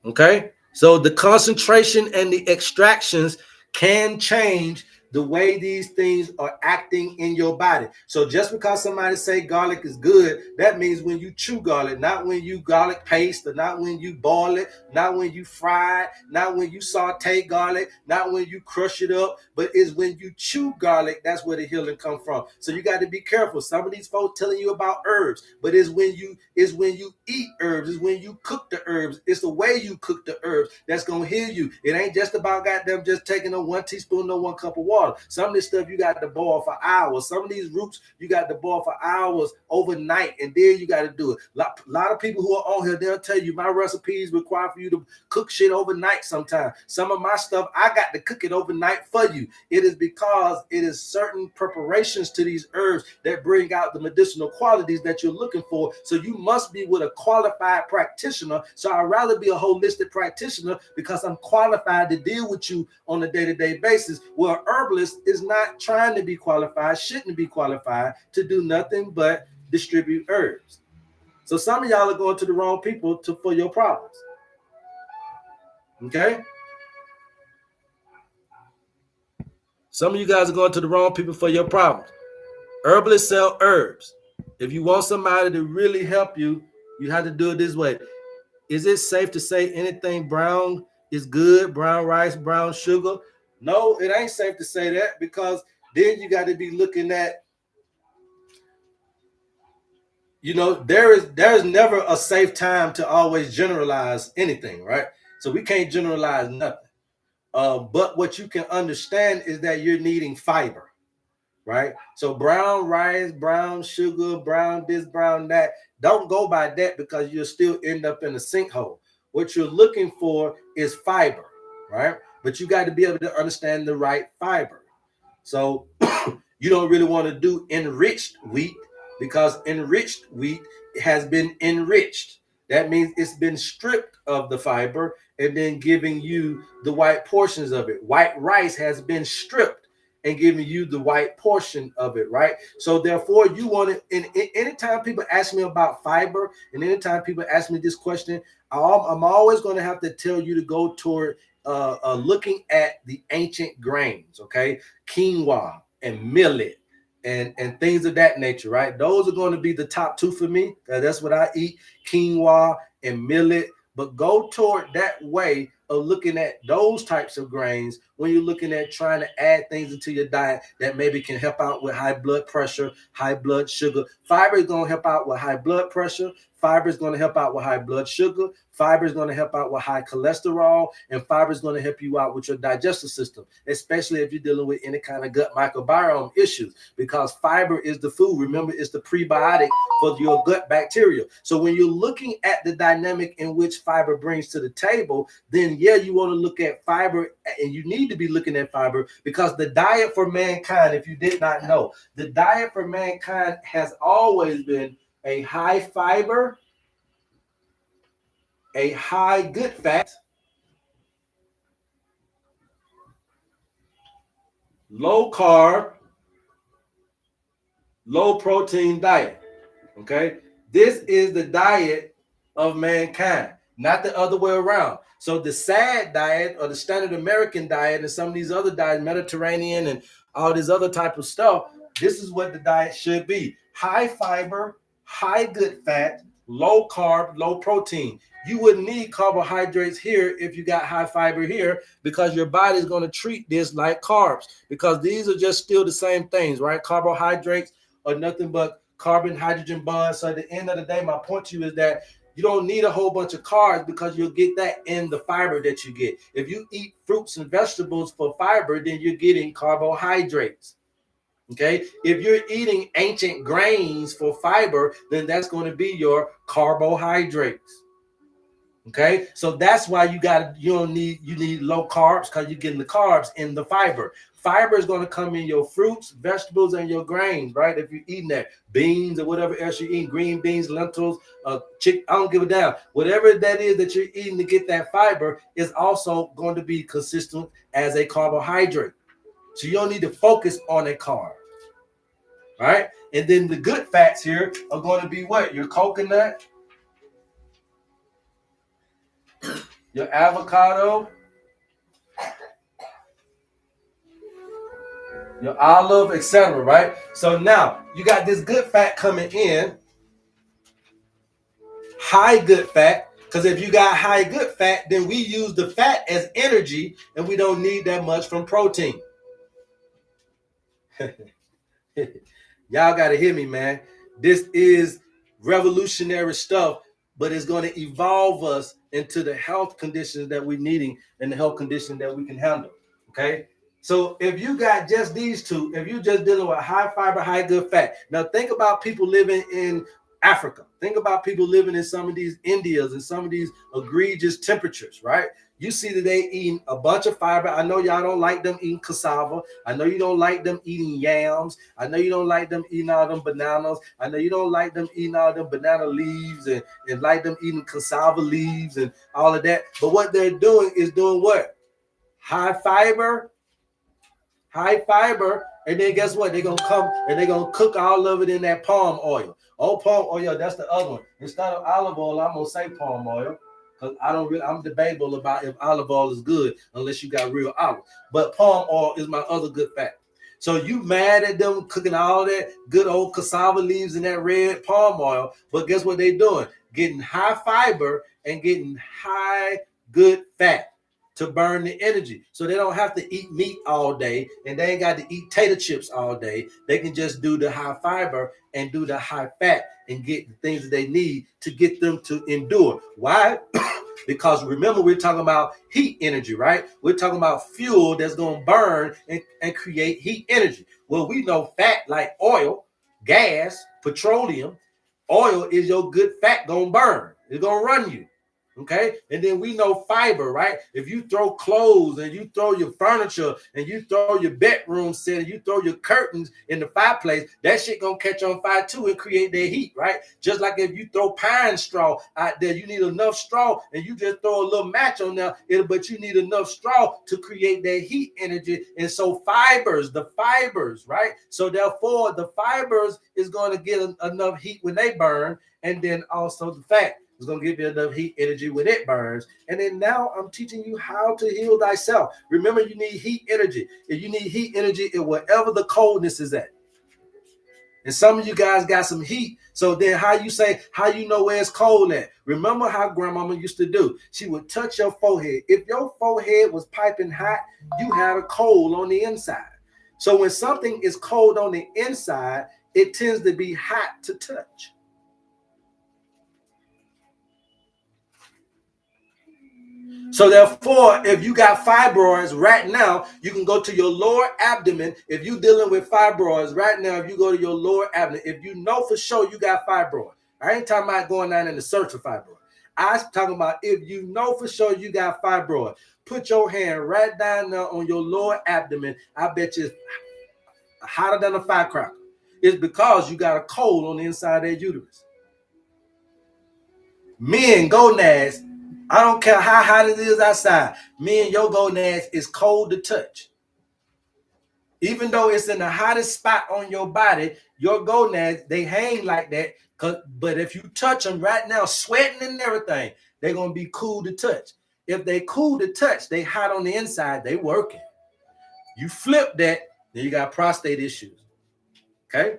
Okay, so the concentration and the extractions can change the way these things are acting in your body. So just because somebody say garlic is good, that means when you chew garlic, not when you garlic paste, or not when you boil it, not when you fry it, not when you saute garlic, not when you crush it up, but it's when you chew garlic, that's where the healing come from. So you got to be careful. Some of these folks telling you about herbs, but it's when you eat herbs, it's when you cook the herbs, it's the way you cook the herbs that's gonna heal you. It ain't just about goddamn just taking a 1 teaspoon or 1 cup of water. Some of this stuff you got to boil for hours. Some of these roots you got to boil for hours overnight, and then you got to do it. A lot of people who are on here, they'll tell you my recipes require for you to cook shit overnight sometimes. Some of my stuff, I got to cook it overnight for you. It is because it is certain preparations to these herbs that bring out the medicinal qualities that you're looking for. So you must be with a qualified practitioner. So I'd rather be a holistic practitioner because I'm qualified to deal with you on a day-to-day basis, where a herbalist is not trying to be qualified, shouldn't be qualified to do nothing but distribute herbs. So some of y'all are going to the wrong people for your problems. Okay? Some of you guys are going to the wrong people for your problems. Herbalists sell herbs. If you want somebody to really help you, you have to do it this way. Is it safe to say anything brown is good? Brown rice, brown sugar? No, it ain't safe to say that, because then you got to be looking at, there is never a safe time to always generalize anything, right? So we can't generalize nothing. But what you can understand is that you're needing fiber, right? So brown rice, brown sugar, brown this, brown that, don't go by that, because you'll still end up in a sinkhole. What you're looking for is fiber, right? But you got to be able to understand the right fiber. So you don't really want to do enriched wheat, because enriched wheat has been enriched. That means it's been stripped of the fiber and then giving you the white portions of it. White rice has been stripped and giving you the white portion of it, right? So therefore, you want it. And anytime people ask me about fiber, and anytime people ask me this question, I'm always going to have to tell you to go toward looking at the ancient grains, okay? Quinoa and millet and things of that nature, right? Those are going to be the top two for me. That's what I eat, quinoa and millet. But go toward that way of looking at those types of grains when you're looking at trying to add things into your diet that maybe can help out with high blood pressure, high blood sugar. Fiber is going to help out with high blood pressure. Fiber is going to help out with high blood sugar. Fiber is going to help out with high cholesterol, and fiber is going to help you out with your digestive system, especially if you're dealing with any kind of gut microbiome issues, because fiber is the food. Remember, it's the prebiotic for your gut bacteria. So when you're looking at the dynamic in which fiber brings to the table, then yeah, you want to look at fiber, and you need to be looking at fiber, because the diet for mankind, if you did not know, the diet for mankind has always been a high fiber, a high good fat, low carb, low protein diet. Okay, This is the diet of mankind, not the other way around. So the SAD diet or the standard American diet and some of these other diets, Mediterranean and all this other type of stuff, this is what the diet should be. High fiber, high good fat, low carb, low protein. You wouldn't need carbohydrates here if you got high fiber here, because your body is going to treat this like carbs, because these are just still the same things, right? Carbohydrates are nothing but carbon hydrogen bonds. So at the end of the day, my point to you is that you don't need a whole bunch of carbs, because you'll get that in the fiber that you get. If you eat fruits and vegetables for fiber, then you're getting carbohydrates. Okay, if you're eating ancient grains for fiber, then that's going to be your carbohydrates. Okay, so that's why you need low carbs, because you're getting the carbs in the fiber. Fiber is going to come in your fruits, vegetables, and your grains, right? If you're eating that, beans or whatever else you're eating, green beans, lentils, chick, I don't give a damn. Whatever that is that you're eating to get that fiber is also going to be consistent as a carbohydrate. So you don't need to focus on a carb, right? And then the good fats here are going to be what? Your coconut, your avocado, your olive, etc. Right? So now you got this good fat coming in, high good fat. Because if you got high good fat, then we use the fat as energy, and we don't need that much from protein. Y'all got to hear me, man. This is revolutionary stuff, but it's going to evolve us into the health conditions that we're needing and the health conditions that we can handle. Okay. So if you got just these two, if you're just dealing with high fiber, high good fat, now think about people living in Africa. Think about people living in some of these Indias and some of these egregious temperatures, right? You see that they eating a bunch of fiber. I know y'all don't like them eating cassava. I know you don't like them eating yams. I know you don't like them eating all them bananas. I know you don't like them eating all them banana leaves and like them eating cassava leaves and all of that. But what they're doing is doing what? High fiber, and then guess what? They're gonna come and they're gonna cook all of it in that palm oil. Oh, palm oil, that's the other one. Instead of olive oil, I'm gonna say palm oil. Because I'm debatable about if olive oil is good unless you got real olive. But palm oil is my other good fat. So you mad at them cooking all that good old cassava leaves in that red palm oil, but guess what they doing? Getting high fiber and getting high good fat to burn the energy. So they don't have to eat meat all day, and they ain't got to eat tater chips all day. They can just do the high fiber and do the high fat and get the things that they need to get them to endure. Why? Because remember, we're talking about heat energy, right? We're talking about fuel that's going to burn and create heat energy. Well, we know fat like oil, gas, petroleum. Oil is your good fat going to burn. It's going to run you. Okay, and then we know fiber, right? If you throw clothes and you throw your furniture and you throw your bedroom set and you throw your curtains in the fireplace, that shit gonna catch on fire too and create that heat, right? Just like if you throw pine straw out there, you need enough straw and you just throw a little match on there, but you need enough straw to create that heat energy. And so the fibers, right? So therefore, the fibers is going to get enough heat when they burn, and then also the fat. It's going to give you enough heat energy when it burns. And then now I'm teaching you how to heal thyself. Remember, you need heat energy. If you need heat energy in wherever the coldness is at. And some of you guys got some heat. So then how you know where it's cold at? Remember how grandmama used to do? She would touch your forehead. If your forehead was piping hot, you had a cold on the inside. So when something is cold on the inside, it tends to be hot to touch. So therefore, if you got fibroids right now, you can go to your lower abdomen. If you're dealing with fibroids right now, if you go to your lower abdomen, if you know for sure you got fibroid, I ain't talking about going down in the search for fibroid. I'm talking about if you know for sure you got fibroid, put your hand right down there on your lower abdomen. I bet you it's hotter than a firecracker. It's because you got a cold on the inside of that uterus. Men, gonads, I don't care how hot it is outside. Men, your gonads is cold to touch. Even though it's in the hottest spot on your body, your gonads, they hang like that. But if you touch them right now, sweating and everything, they're going to be cool to touch. If they cool to touch, they hot on the inside, they working. You flip that, then you got prostate issues. Okay?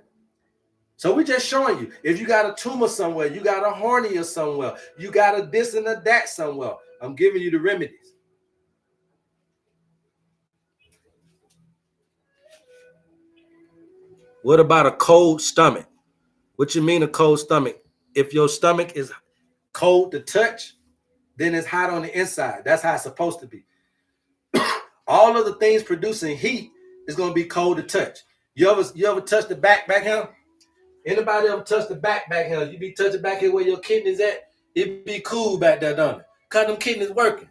So we're just showing you. If you got a tumor somewhere, you got a hernia somewhere, you got a this and a that somewhere, I'm giving you the remedies. What about a cold stomach? What you mean a cold stomach? If your stomach is cold to touch, then it's hot on the inside. That's how it's supposed to be. All of the things producing heat is going to be cold to touch. You ever touch the back here? Anybody ever touch the back here? You be touching back here where your kidneys at? It be cool back there, don't it? Because them kidneys working.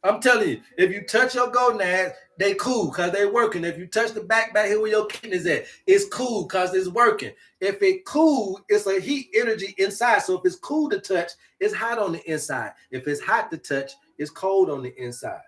I'm telling you, if you touch your gonads, they cool because they working. If you touch the back here where your kidneys at, it's cool because it's working. If it cool, it's a heat energy inside. So if it's cool to touch, it's hot on the inside. If it's hot to touch, it's cold on the inside.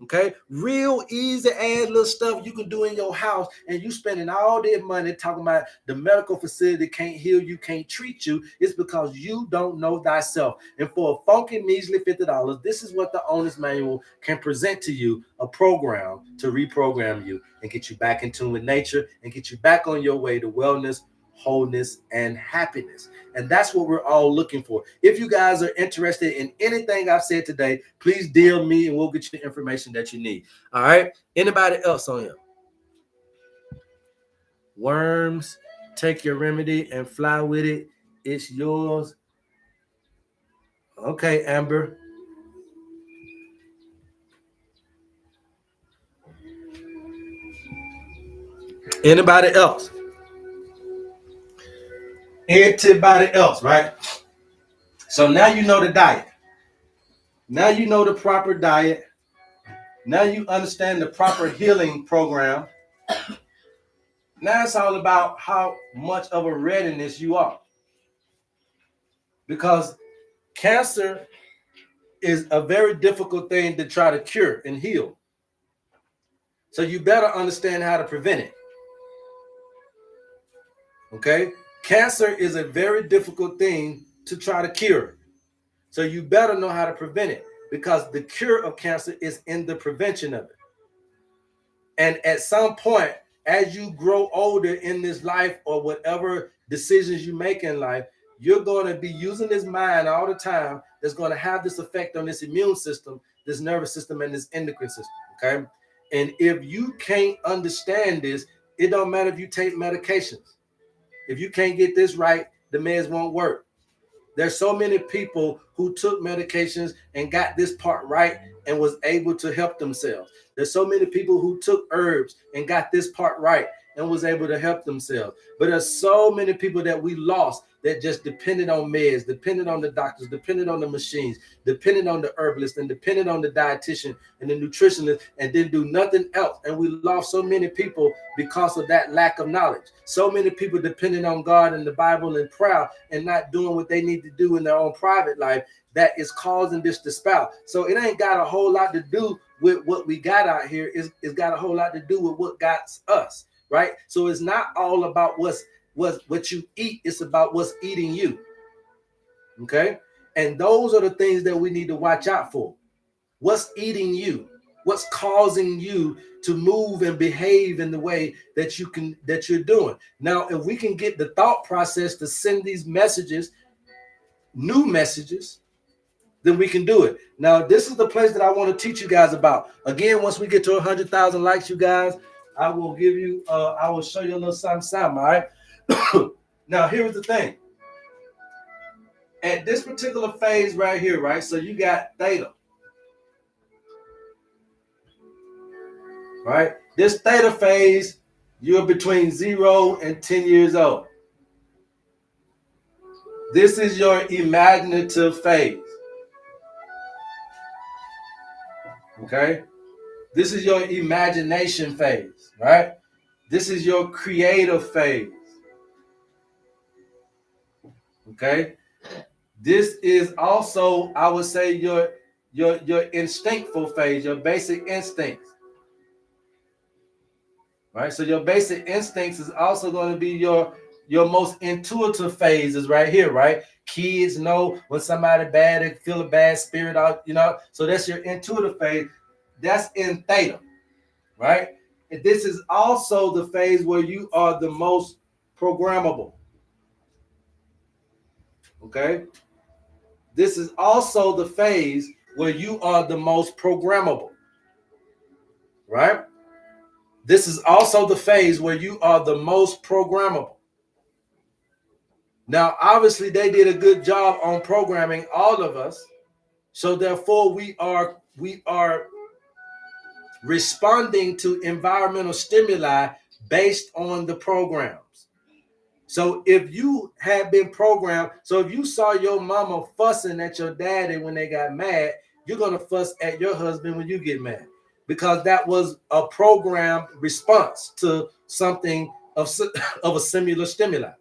Okay, real easy ass little stuff you can do in your house, and you spending all this money talking about the medical facility can't heal you, can't treat you. It's because you don't know thyself. And for a funky measly $50, this is what the owner's manual can present to you: a program to reprogram you and get you back in tune with nature and get you back on your way to wellness, wholeness, and happiness. And that's what we're all looking for. If you guys are interested in anything I've said today, please DM me and we'll get you the information that you need. All right. Anybody else on here? Worms, take your remedy and fly with it. It's yours. Okay, Amber. Anybody else? Anybody else, right? So now you know the diet. Now you know the proper diet. Now you understand the proper healing program. Now it's all about how much of a readiness you are. Because cancer is a very difficult thing to try to cure and heal. So you better understand how to prevent it. Okay? Cancer is a very difficult thing to try to cure. So you better know how to prevent it, because the cure of cancer is in the prevention of it. And at some point, as you grow older in this life, or whatever decisions you make in life, you're going to be using this mind all the time that's going to have this effect on this immune system, this nervous system, and this endocrine system. Okay? And if you can't understand this, it don't matter if you take medications. If you can't get this right, the meds won't work. There's so many people who took medications and got this part right and was able to help themselves. There's so many people who took herbs and got this part right and was able to help themselves. But there's so many people that we lost that just depended on meds, depended on the doctors, depended on the machines, depended on the herbalist, and depended on the dietitian and the nutritionist, and didn't do nothing else. And we lost so many people because of that lack of knowledge. So many people depending on God and the Bible and prayer and not doing what they need to do in their own private life, that is causing this to spout. So it ain't got a whole lot to do with what we got out here. It's got a whole lot to do with what got us, right? So it's not all about what you eat. It's about what's eating you. Okay? And those are the things that we need to watch out for. What's eating you? What's causing you to move and behave in the way that you're doing? Now, if we can get the thought process to send these messages, new messages, then we can do it. Now, this is the place that I want to teach you guys about. Again, once we get to 100,000 likes, you guys, I will give you, I will show you a little something, all right? Now, here's the thing. At this particular phase right here, right? So you got theta. Right? This theta phase, you're between 0 and 10 years old. This is your imaginative phase. Okay? This is your imagination phase, right? This is your creative phase. Okay? This is also, I would say, your instinctful phase, your basic instincts. right? So your basic instincts is also going to be your most intuitive phases right here, right? Kids know when somebody bad, they feel a bad spirit out, you know. So that's your intuitive phase. That's in theta, right? And this is also the phase where you are the most programmable. Okay? This is also the phase where you are the most programmable, right? This is also the phase where you are the most programmable. Now, obviously, they did a good job on programming all of us. So therefore, we are responding to environmental stimuli based on the programs. So if you have been programmed, so if you saw your mama fussing at your daddy when they got mad, you're gonna fuss at your husband when you get mad, because that was a programmed response to something of a similar stimuli.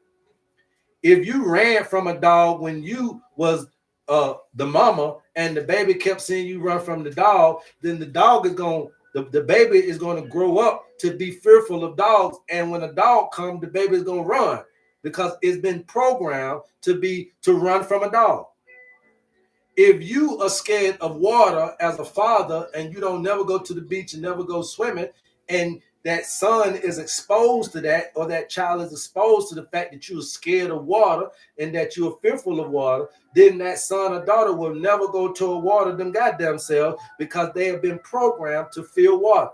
If you ran from a dog when you was the mama and the baby kept seeing you run from the dog, then the dog is going the baby is going to grow up to be fearful of dogs. And when a dog comes, the baby is going to run because it's been programmed to run from a dog. If you are scared of water as a father and you don't never go to the beach and never go swimming, and that son is exposed to that, or that child is exposed to the fact that you're scared of water and that you're fearful of water, then that son or daughter will never go to a water them goddamn selves, because they have been programmed to fear water.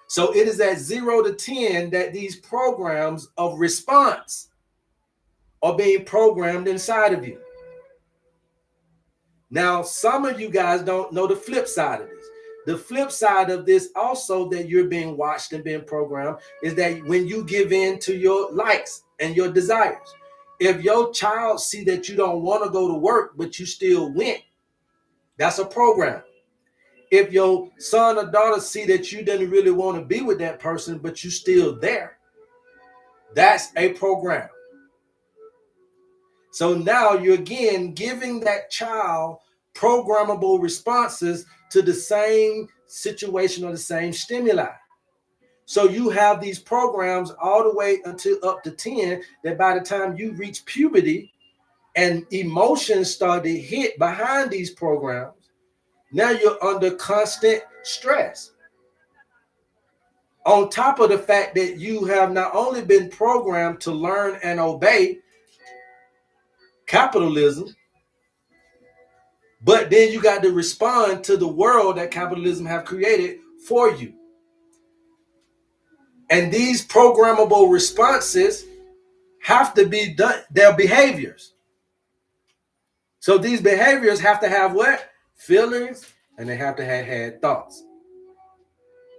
So it is at 0 to 10 that these programs of response are being programmed inside of you. Now, some of you guys don't know the flip side of this. The flip side of this also, that you're being watched and being programmed, is that when you give in to your likes and your desires, if your child see that you don't want to go to work, but you still went, that's a program. If your son or daughter see that you didn't really want to be with that person, but you still there, that's a program. So now you're again giving that child programmable responses to the same situation or the same stimuli. So you have these programs all the way until up to 10, that by the time you reach puberty and emotions start to hit behind these programs, now you're under constant stress. On top of the fact that you have not only been programmed to learn and obey capitalism, but then you got to respond to the world that capitalism have created for you. And these programmable responses have to be done. They're behaviors. So these behaviors have to have what? Feelings, and they have to have had thoughts.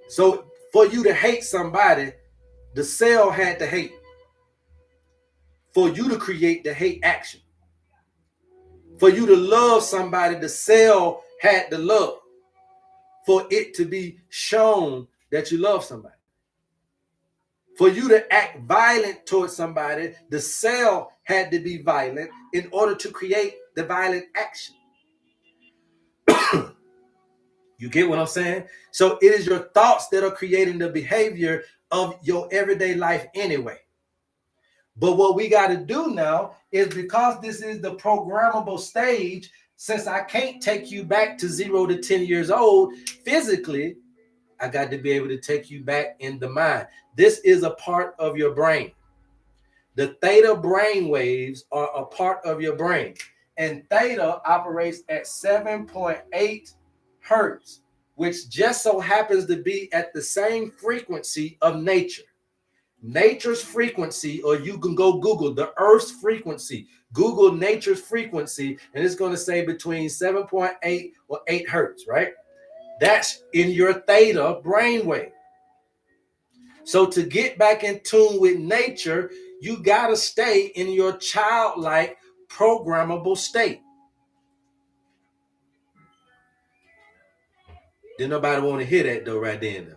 So for you to hate somebody, the cell had to hate. For you to create the hate action. For you to love somebody, the cell had to love. For it to be shown that you love somebody. For you to act violent towards somebody, the cell had to be violent in order to create the violent action. You get what I'm saying? So it is your thoughts that are creating the behavior of your everyday life anyway. But what we got to do now is, because this is the programmable stage, since I can't take you back to 0 to 10 years old physically, I got to be able to take you back in the mind. This is a part of your brain. The theta brain waves are a part of your brain. And theta operates at 7.8 hertz, which just so happens to be at the same frequency of nature. Nature's frequency, or you can go Google the Earth's frequency. Google nature's frequency, and it's going to say between 7.8 or 8 hertz, right? That's in your theta brainwave. So to get back in tune with nature, you got to stay in your childlike programmable state. Didn't nobody want to hear that though right then though.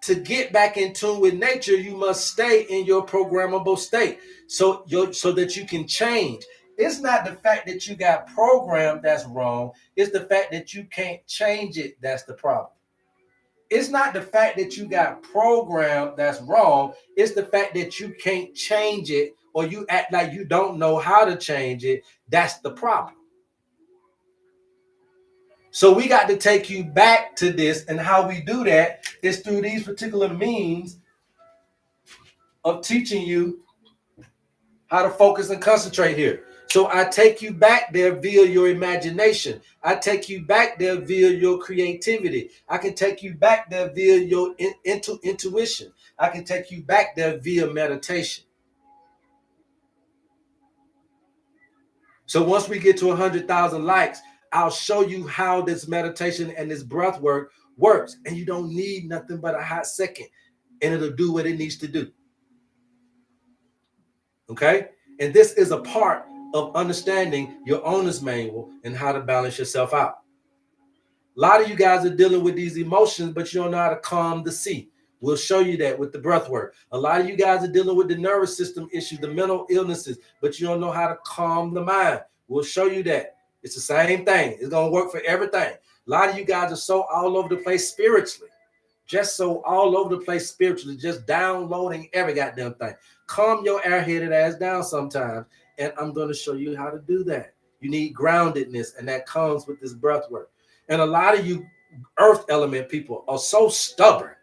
To get back in tune with nature, you must stay in your programmable state so that you can change. It's not the fact that you got programmed that's wrong. It's the fact that you can't change it that's the problem. It's not the fact that you got programmed that's wrong. It's the fact that you can't change it, or you act like you don't know how to change it. That's the problem. So we got to take you back to this, and how we do that is through these particular means of teaching you how to focus and concentrate here. So I take you back there via your imagination. I take you back there via your creativity. I can take you back there via your intuition. I can take you back there via meditation. So once we get to 100,000 likes, I'll show you how this meditation and this breath work works. And you don't need nothing but a hot second, and it'll do what it needs to do. Okay? And this is a part of understanding your owner's manual and how to balance yourself out. A lot of you guys are dealing with these emotions, but you don't know how to calm the sea. We'll show you that with the breath work. A lot of you guys are dealing with the nervous system issues, the mental illnesses, but you don't know how to calm the mind. We'll show you that. It's the same thing. It's going to work for everything. A lot of you guys are so all over the place spiritually. Just so all over the place spiritually, just downloading every goddamn thing. Calm your airheaded ass down sometimes, and I'm going to show you how to do that. You need groundedness, and that comes with this breath work. And a lot of you earth element people are so stubborn.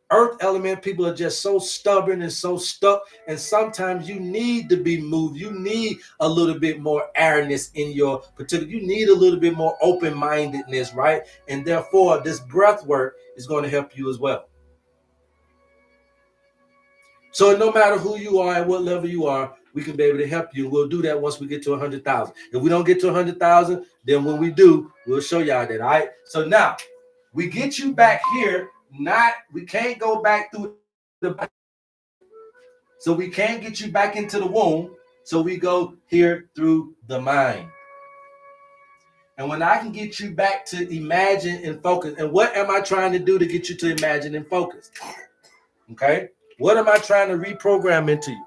Earth element people are just so stubborn and so stuck, and sometimes you need to be moved. You need a little bit more airness in your particular. You need a little bit more open-mindedness, right? And therefore, this breath work is going to help you as well. So no matter who you are and what level you are, we can be able to help you. We'll do that once we get to 100,000. If we don't get to 100,000, then when we do, we'll show y'all that. All right. So now we get you back here. We can't go back through the. So we can't get you back into the womb. So we go here through the mind. And when I can get you back to imagine and focus, and what am I trying to do to get you to imagine and focus? Okay. What am I trying to reprogram into you?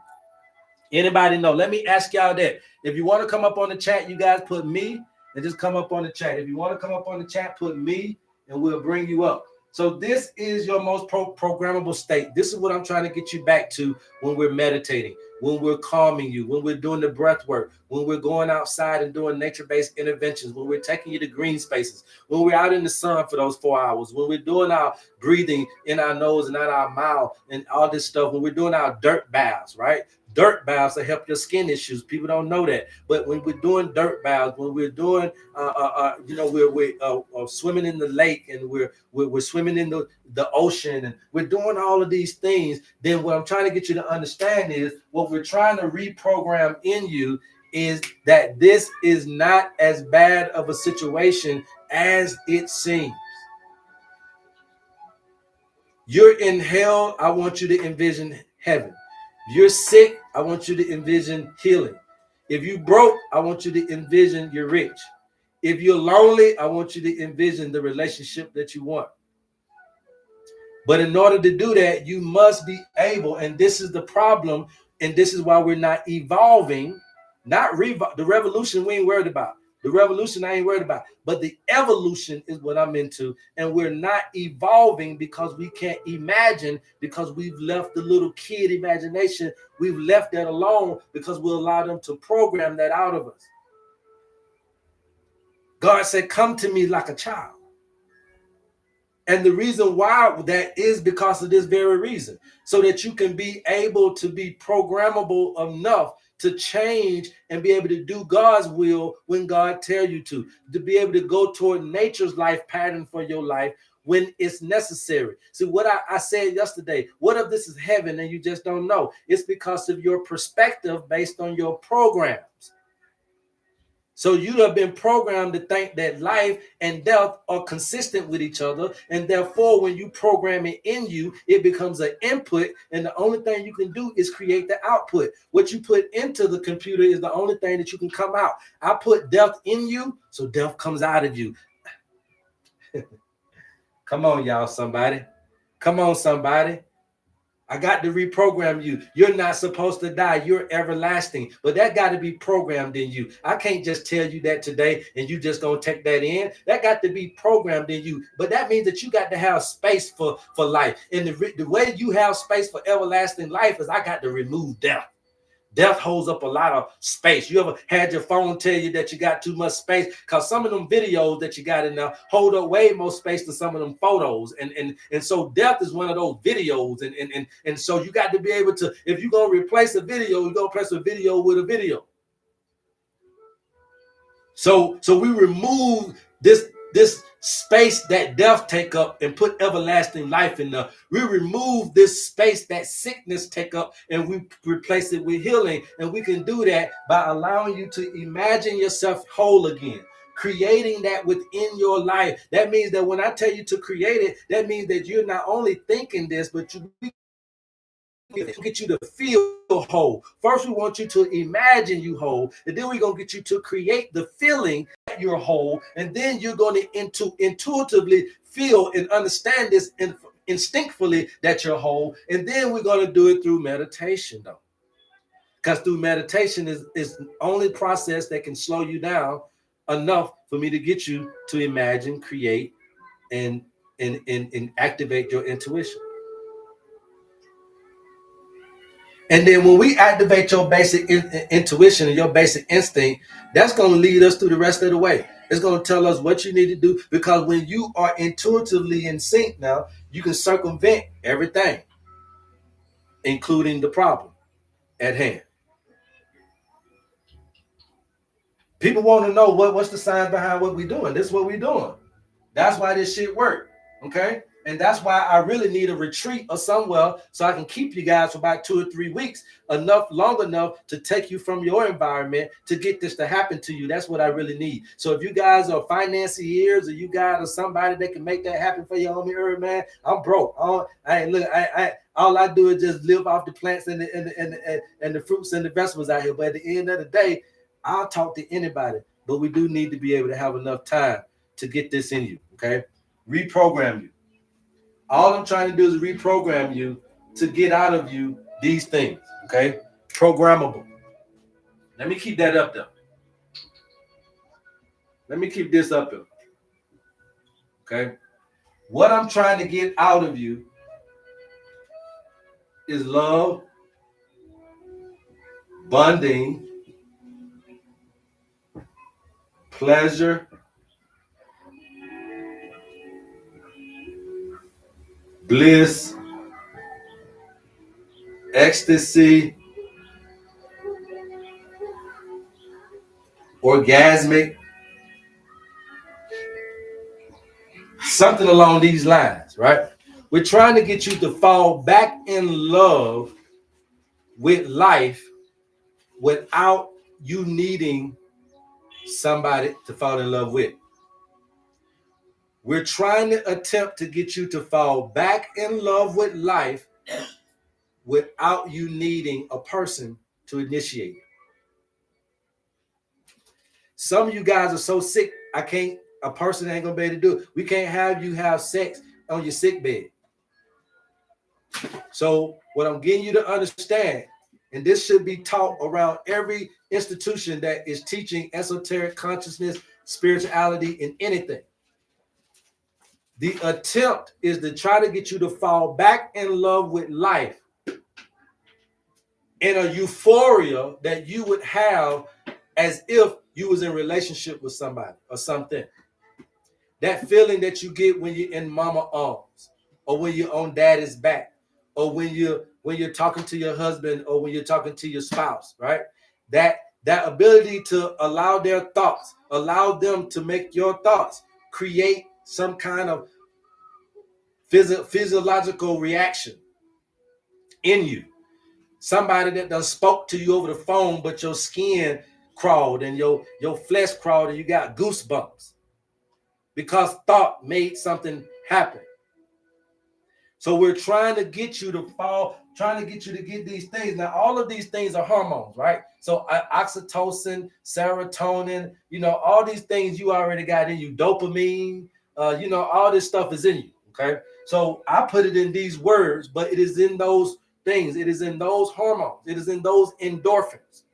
Anybody know? Let me ask y'all that. If you want to come up on the chat, you guys put me and just come up on the chat. If you want to come up on the chat, put me and we'll bring you up. So this is your most programmable state. This is what I'm trying to get you back to when we're meditating, when we're calming you, when we're doing the breath work, when we're going outside and doing nature-based interventions, when we're taking you to green spaces, when we're out in the sun for those 4 hours, when we're doing our breathing in our nose and out our mouth and all this stuff, when we're doing our dirt baths, right? Dirt baths to help your skin issues. People don't know that, but when we're doing dirt baths, when we're doing, we're swimming in the lake and we're swimming in the ocean and we're doing all of these things. Then what I'm trying to get you to understand is what we're trying to reprogram in you is that this is not as bad of a situation as it seems. You're in hell. I want you to envision heaven. If you're sick, I want you to envision healing. If you broke, I want you to envision you're rich. If you're lonely, I want you to envision the relationship that you want. But in order to do that, you must be able, and this is the problem, and this is why we're not evolving, the revolution we ain't worried about. The revolution I ain't worried about, but the evolution is what I'm into. And we're not evolving because we can't imagine, because we've left the little kid imagination. We've left that alone because we allow them to program that out of us. God said, come to me like a child. And the reason why that is because of this very reason, so that you can be able to be programmable enough to change and be able to do God's will when God tells you to be able to go toward nature's life pattern for your life when it's necessary. See, what I said yesterday, what if this is heaven and you just don't know? It's because of your perspective based on your programs. So you have been programmed to think that life and death are consistent with each other. And therefore, when you program it in you, it becomes an input. And the only thing you can do is create the output. What you put into the computer is the only thing that you can come out. I put death in you, so death comes out of you. Come on, y'all, somebody. Come on, somebody. I got to reprogram you. You're not supposed to die. You're everlasting. But that got to be programmed in you. I can't just tell you that today and you just gonna take that in. That got to be programmed in you. But that means that you got to have space for life. And the way you have space for everlasting life is I got to remove death. Death holds up a lot of space. You ever had your phone tell you that you got too much space? Because some of them videos that you got in there hold up way more space than some of them photos. And so death is one of those videos. And so you got to be able to, if you're going to replace a video, you're going to replace a video with a video. So we remove this space that death take up and put everlasting life in there. We remove this space that sickness take up and we replace it with healing. And we can do that by allowing you to imagine yourself whole again, creating that within your life. That means that when I tell you to create it, that means that you're not only thinking this, but you get you to feel whole. First, we want you to imagine you whole, and then we're going to get you to create the feeling that you're whole, and then you're going to intuitively feel and understand this instinctively that you're whole, and then we're going to do it through meditation, though. Because through meditation is the only process that can slow you down enough for me to get you to imagine, create, and activate your intuition. And then when we activate your basic intuition and your basic instinct, that's going to lead us through the rest of the way. It's going to tell us what you need to do, because when you are intuitively in sync now, you can circumvent everything, including the problem at hand. People want to know what's the science behind what we're doing. This is what we're doing. That's why this shit works. Okay? And that's why I really need a retreat or somewhere so I can keep you guys for about 2 or 3 weeks, long enough to take you from your environment to get this to happen to you. That's what I really need. So if you guys are financiers or you guys are somebody that can make that happen for you, homie HerbMan, I'm broke. All I do is just live off the plants and the fruits and the vegetables out here. But at the end of the day, I'll talk to anybody. But we do need to be able to have enough time to get this in you. Okay? Reprogram you. All I'm trying to do is reprogram you to get out of you these things, okay? Programmable. Let me keep that up there. Let me keep this up there, okay? What I'm trying to get out of you is love, bonding, pleasure, bliss, ecstasy, orgasmic, something along these lines, right? We're trying to get you to fall back in love with life without you needing somebody to fall in love with. We're trying to attempt to get you to fall back in love with life without you needing a person to initiate it. Some of you guys are so sick, a person ain't gonna be able to do it. We can't have you have sex on your sick bed. So what I'm getting you to understand, and this should be taught around every institution that is teaching esoteric consciousness, spirituality, and anything. The attempt is to try to get you to fall back in love with life in a euphoria that you would have as if you was in a relationship with somebody or something. That feeling that you get when you're in mama arms, or when you're on daddy's back, or when you're talking to your husband, or when you're talking to your spouse, right? That ability to allow their thoughts, allow them to make your thoughts create some kind of physiological reaction in you. Somebody that done spoke to you over the phone, but your skin crawled and your flesh crawled and you got goosebumps because thought made something happen. So we're trying to get you to get these things. Now, all of these things are hormones, right? So oxytocin, serotonin, all these things you already got in you. Dopamine, all this stuff is in you, Okay, so I put it in these words, but it is in those things. It is in those hormones. It is in those endorphins.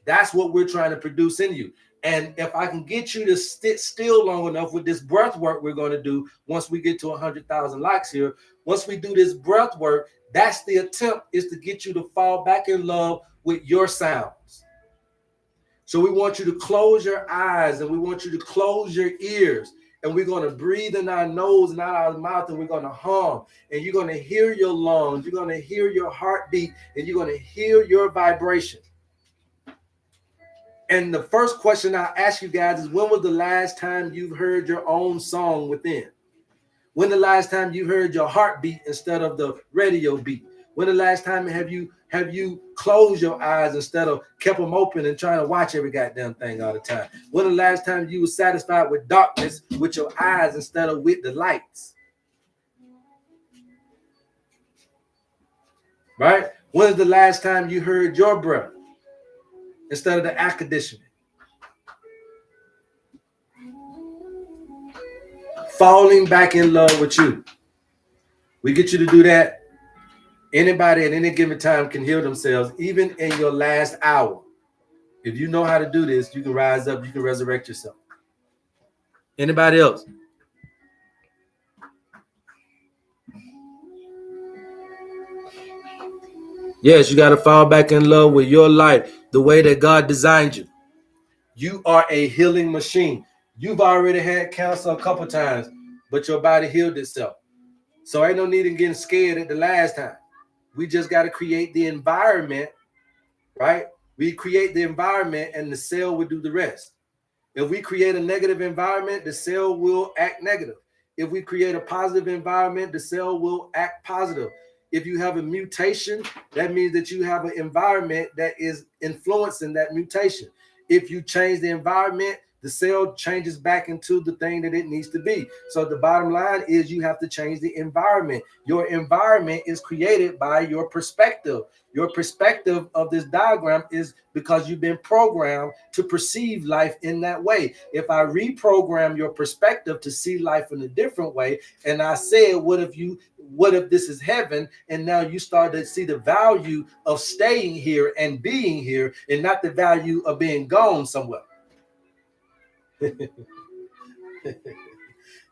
That's what we're trying to produce in you. And if I can get you to sit still long enough with this breath work we're going to do once we get to 100,000 likes here, once we do this breath work, that's the attempt, is to get you to fall back in love with your sounds. So we want you to close your eyes and we want you to close your ears. And we're going to breathe in our nose and out our mouth, and we're going to hum. And you're going to hear your lungs. You're going to hear your heartbeat, and you're going to hear your vibration. And the first question I ask you guys is, when was the last time you've heard your own song within? When the last time you heard your heartbeat instead of the radio beat? When the last time have you closed your eyes instead of kept them open and trying to watch every goddamn thing all the time? When the last time you were satisfied with darkness with your eyes instead of with the lights? Right? When is the last time you heard your breath instead of the air conditioning? Falling back in love with you. We get you to do that. Anybody at any given time can heal themselves, even in your last hour. If you know how to do this, you can rise up, you can resurrect yourself. Anybody else? Yes, you got to fall back in love with your life the way that God designed you. You are a healing machine. You've already had cancer a couple times, but your body healed itself. So ain't no need in getting scared at the last time. We just got to create the environment, right? We create the environment and the cell will do the rest. If we create a negative environment, the cell will act negative. If we create a positive environment, the cell will act positive. If you have a mutation, that means that you have an environment that is influencing that mutation. If you change the environment, the cell changes back into the thing that it needs to be. So the bottom line is, you have to change the environment. Your environment is created by your perspective. Your perspective of this diagram is because you've been programmed to perceive life in that way. If I reprogram your perspective to see life in a different way, and I said, what if this is heaven? And now you start to see the value of staying here and being here, and not the value of being gone somewhere.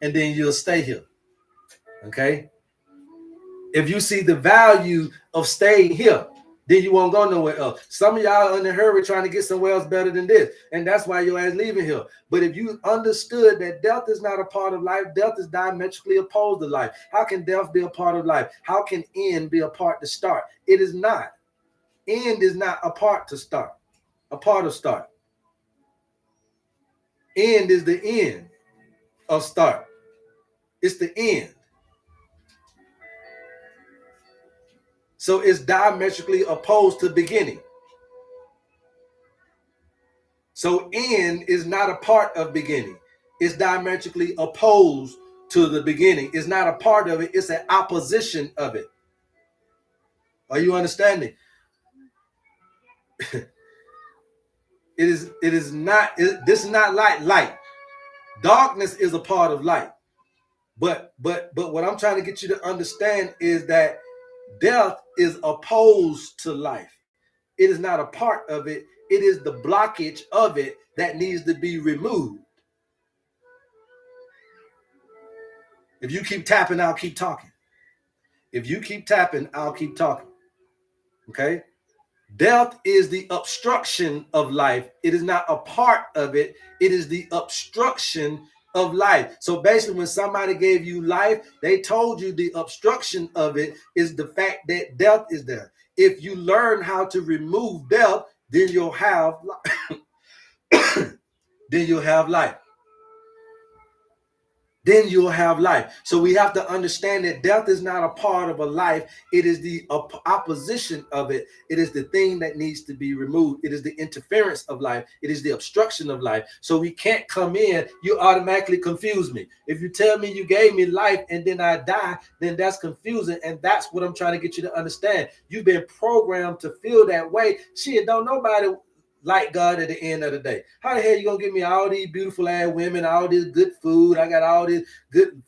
And then you'll stay here. Okay? If you see the value of staying here, then you won't go nowhere else. Some of y'all are in a hurry trying to get somewhere else better than this, and that's why your ass leaving here. But if you understood that death is not a part of life, death is diametrically opposed to life. How can death be a part of life? How can end be a part to start? It is not. End is not a part to start, a part of start. End is the end of start. It's the end. So it's diametrically opposed to beginning. So end is not a part of beginning. It's diametrically opposed to the beginning. It's not a part of it. It's an opposition of it. Are you understanding? It is not, this is not like light. Darkness is a part of light. But what I'm trying to get you to understand is that death is opposed to life. It is not a part of it. It is the blockage of it that needs to be removed. If you keep tapping, I'll keep talking. If you keep tapping, I'll keep talking. Okay? Death is the obstruction of life. It is not a part of it. It is the obstruction of life. So basically, when somebody gave you life, they told you the obstruction of it is the fact that death is there. If you learn how to remove death, then you'll have then you'll have life. Then you'll have life. So we have to understand that death is not a part of a life. It is the opposition of it. It is the thing that needs to be removed. It is the interference of life. It is the obstruction of life. So we can't come in. You automatically confuse me. If you tell me you gave me life and then I die, then that's confusing. And that's what I'm trying to get you to understand. You've been programmed to feel that way. Shit, don't nobody like God at the end of the day. How the hell you gonna give me all these beautiful ass women, all this good food? I got all this good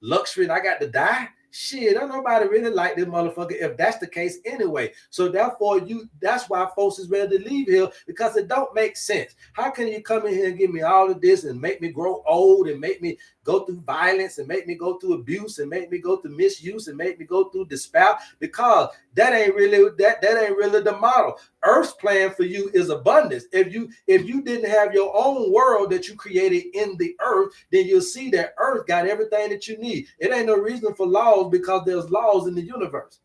luxury and I got to die? Shit, don't nobody really like this motherfucker if that's the case anyway. So therefore, that's why folks is ready to leave here, because it don't make sense. How can you come in here and give me all of this and make me grow old and make me go through violence and make me go through abuse and make me go through misuse and make me go through despair? Because that ain't really the model. Earth's plan for you is abundance. If you didn't have your own world that you created in the earth, then you'll see that earth got everything that you need. It ain't no reason for laws, because there's laws in the universe.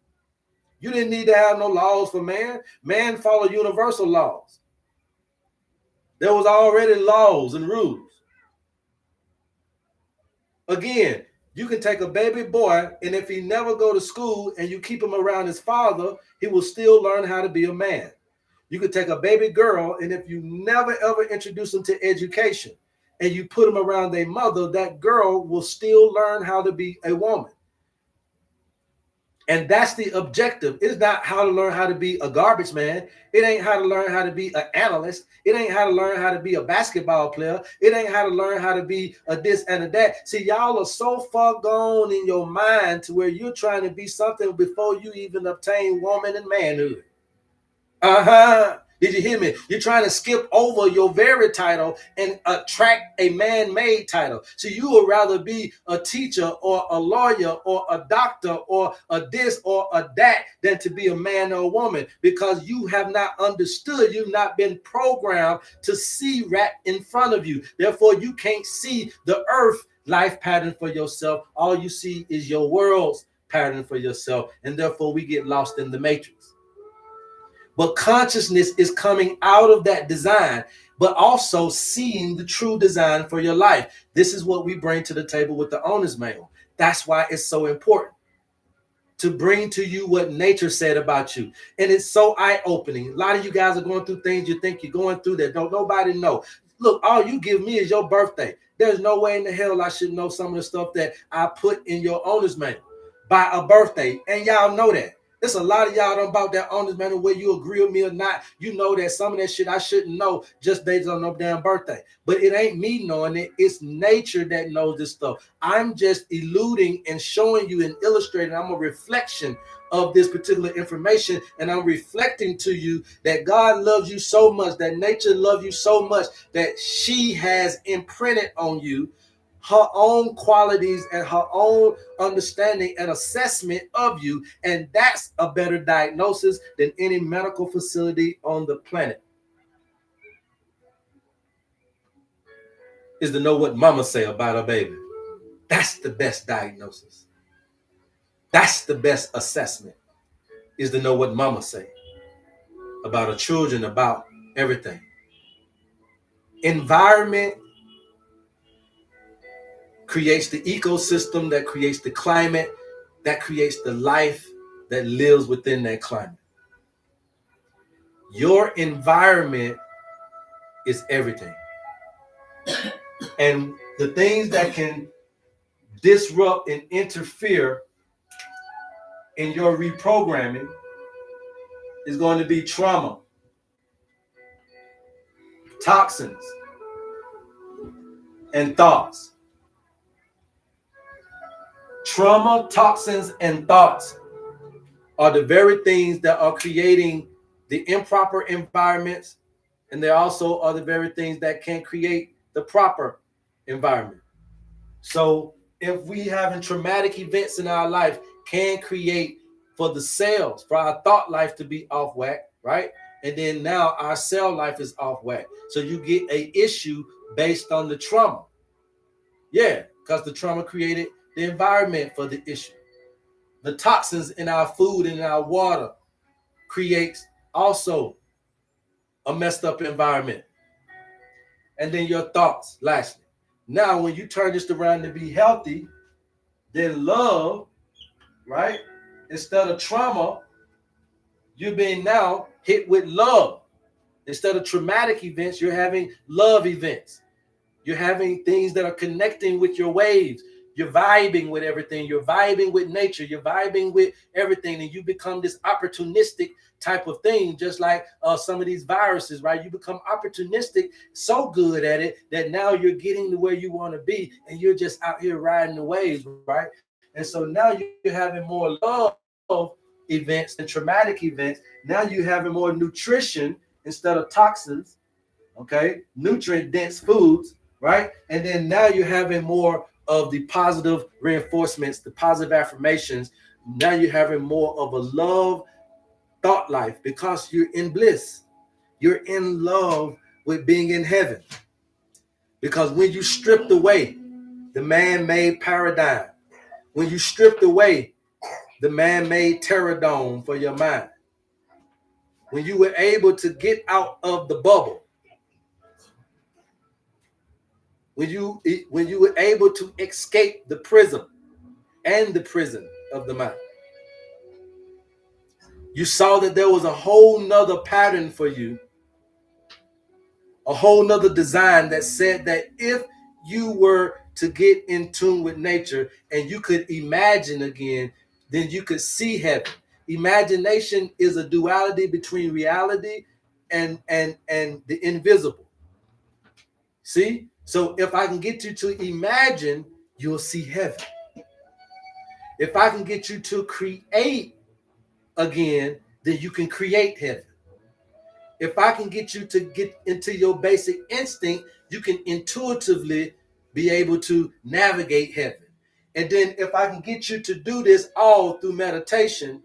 You didn't need to have no laws for man. Man followed universal laws. There was already laws and rules. Again, you can take a baby boy, and if he never go to school and you keep him around his father, he will still learn how to be a man. You could take a baby girl, and if you never ever introduce them to education and you put them around their mother, that girl will still learn how to be a woman. And that's the objective. It's not how to learn how to be a garbage man. It ain't how to learn how to be an analyst. It ain't how to learn how to be a basketball player. It ain't how to learn how to be a this and a that. See, y'all are so far gone in your mind to where you're trying to be something before you even obtain woman and manhood. Did you hear me? You're trying to skip over your very title and attract a man-made title. So you would rather be a teacher or a lawyer or a doctor or a this or a that than to be a man or a woman, because you have not understood. You've not been programmed to see right in front of you. Therefore, you can't see the earth life pattern for yourself. All you see is your world's pattern for yourself. And therefore, we get lost in the matrix. But consciousness is coming out of that design, but also seeing the true design for your life. This is what we bring to the table with the owner's manual. That's why it's so important to bring to you what nature said about you. And it's so eye-opening. A lot of you guys are going through things you think you're going through that don't nobody know. Look, all you give me is your birthday. There's no way in the hell I should know some of the stuff that I put in your owner's manual by a birthday. And y'all know that. There's a lot of y'all don't about that owner's manual, whether you agree with me or not. You know that some of that shit I shouldn't know just based on no damn birthday. But it ain't me knowing it. It's nature that knows this stuff. I'm just eluding and showing you and illustrating. I'm a reflection of this particular information, and I'm reflecting to you that God loves you so much, that nature loves you so much, that she has imprinted on you her own qualities and her own understanding and assessment of you. And that's a better diagnosis than any medical facility on the planet, is to know what mama say about her baby. That's the best diagnosis. That's the best assessment, is to know what mama say about her children, about everything. Environment creates the ecosystem, that creates the climate, that creates the life that lives within that climate. Your environment is everything. And the things that can disrupt and interfere in your reprogramming is going to be trauma, toxins, and thoughts. Trauma, toxins, and thoughts are the very things that are creating the improper environments, and they also are the very things that can create the proper environment. So if we having traumatic events in our life can create for the cells, for our thought life to be off whack, right? And then now our cell life is off whack. So you get a issue based on the trauma. Yeah, because the trauma created the environment for the issue. The toxins in our food and in our water creates also a messed up environment. And then your thoughts, lastly. Now, when you turn this around to be healthy, then love, right? Instead of trauma, you're being now hit with love. Instead of traumatic events, you're having love events. You're having things that are connecting with your waves. You're vibing with everything. You're vibing with nature. You're vibing with everything. And you become this opportunistic type of thing, just like some of these viruses, right? You become opportunistic, so good at it that now you're getting to where you want to be. And you're just out here riding the waves, right? And so now you're having more love events than traumatic events. Now you're having more nutrition instead of toxins, okay? Nutrient dense foods, right? And then now you're having more of the positive reinforcements, the positive affirmations. Now you're having more of a love thought life because you're in bliss. You're in love with being in heaven. Because when you stripped away the man-made paradigm, when you stripped away the man-made terror dome for your mind, when you were able to get out of the bubble, when you were able to escape the prison and the prison of the mind, you saw that there was a whole nother pattern for you, a whole nother design that said that if you were to get in tune with nature and you could imagine again, then you could see heaven. Imagination is a duality between reality and the invisible. See? So if I can get you to imagine, you'll see heaven. If I can get you to create again, then you can create heaven. If I can get you to get into your basic instinct, you can intuitively be able to navigate heaven. And then if I can get you to do this all through meditation,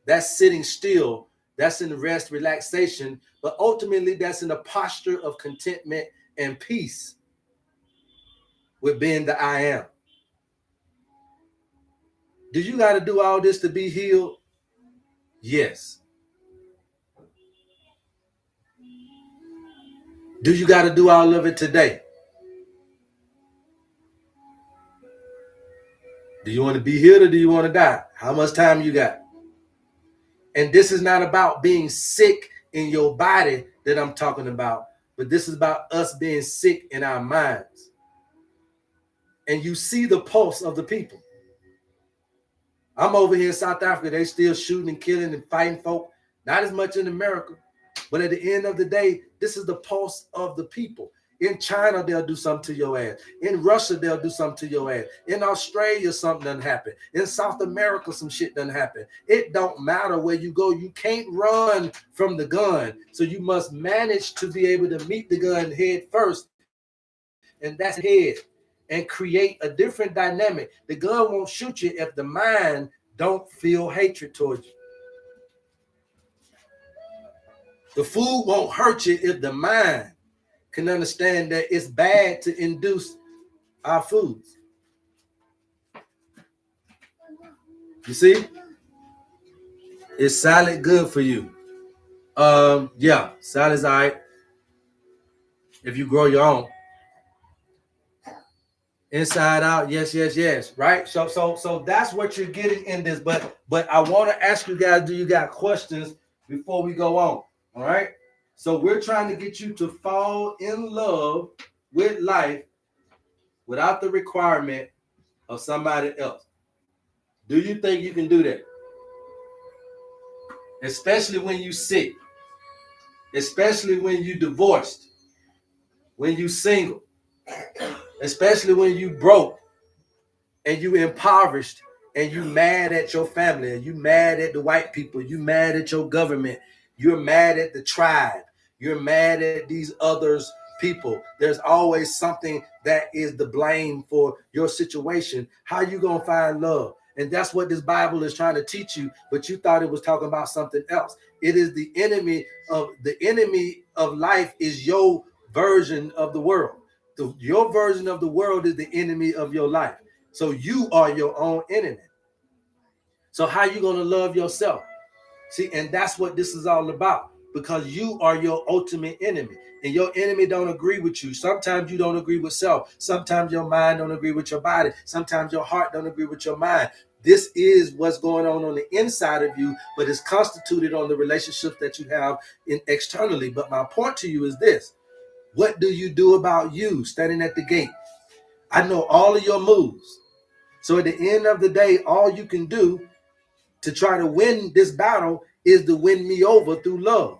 that's sitting still, that's in rest, relaxation, but ultimately that's in a posture of contentment and peace with being the I am. Do you got to do all this to be healed? Yes. Do you got to do all of it today? Do you want to be healed or do you want to die? How much time you got? And this is not about being sick in your body that I'm talking about, but this is about us being sick in our minds. And you see the pulse of the people. I'm over here in South Africa. They still shooting and killing and fighting folk. Not as much in America. But at the end of the day, this is the pulse of the people. In China, they'll do something to your ass. In Russia, they'll do something to your ass. In Australia, something doesn't happen. In South America, some shit doesn't happen. It don't matter where you go. You can't run from the gun. So you must manage to be able to meet the gun head first. And that's head. And create a different dynamic. The gun won't shoot you if the mind don't feel hatred towards you. The food won't hurt you if the mind can understand that it's bad to induce our foods. You see? Is salad good for you? Yeah, salad's all right. If you grow your own. Inside out, yes, right? So that's what you're getting in this. But I want to ask you guys, do you got questions before we go on? All right. So we're trying to get you to fall in love with life without the requirement of somebody else. Do you think you can do that? Especially when you sick, especially when you divorced, when you single, especially when you broke and you impoverished and you mad at your family and you mad at the white people, you mad at your government, you're mad at the tribe, you're mad at these others people. There's always something that is the blame for your situation. How you gonna find love? And that's what this Bible is trying to teach you, but you thought it was talking about something else. It is the enemy of life is your version of the world. Your version of the world is the enemy of your life. So you are your own enemy. So how you going to love yourself? See, and that's what this is all about, because you are your ultimate enemy and your enemy don't agree with you. Sometimes you don't agree with self. Sometimes your mind don't agree with your body. Sometimes your heart don't agree with your mind. This is what's going on the inside of you, but it's constituted on the relationships that you have externally. But my point to you is this. What do you do about you standing at the gate? I know all of your moves. So at the end of the day, all you can do to try to win this battle is to win me over through love.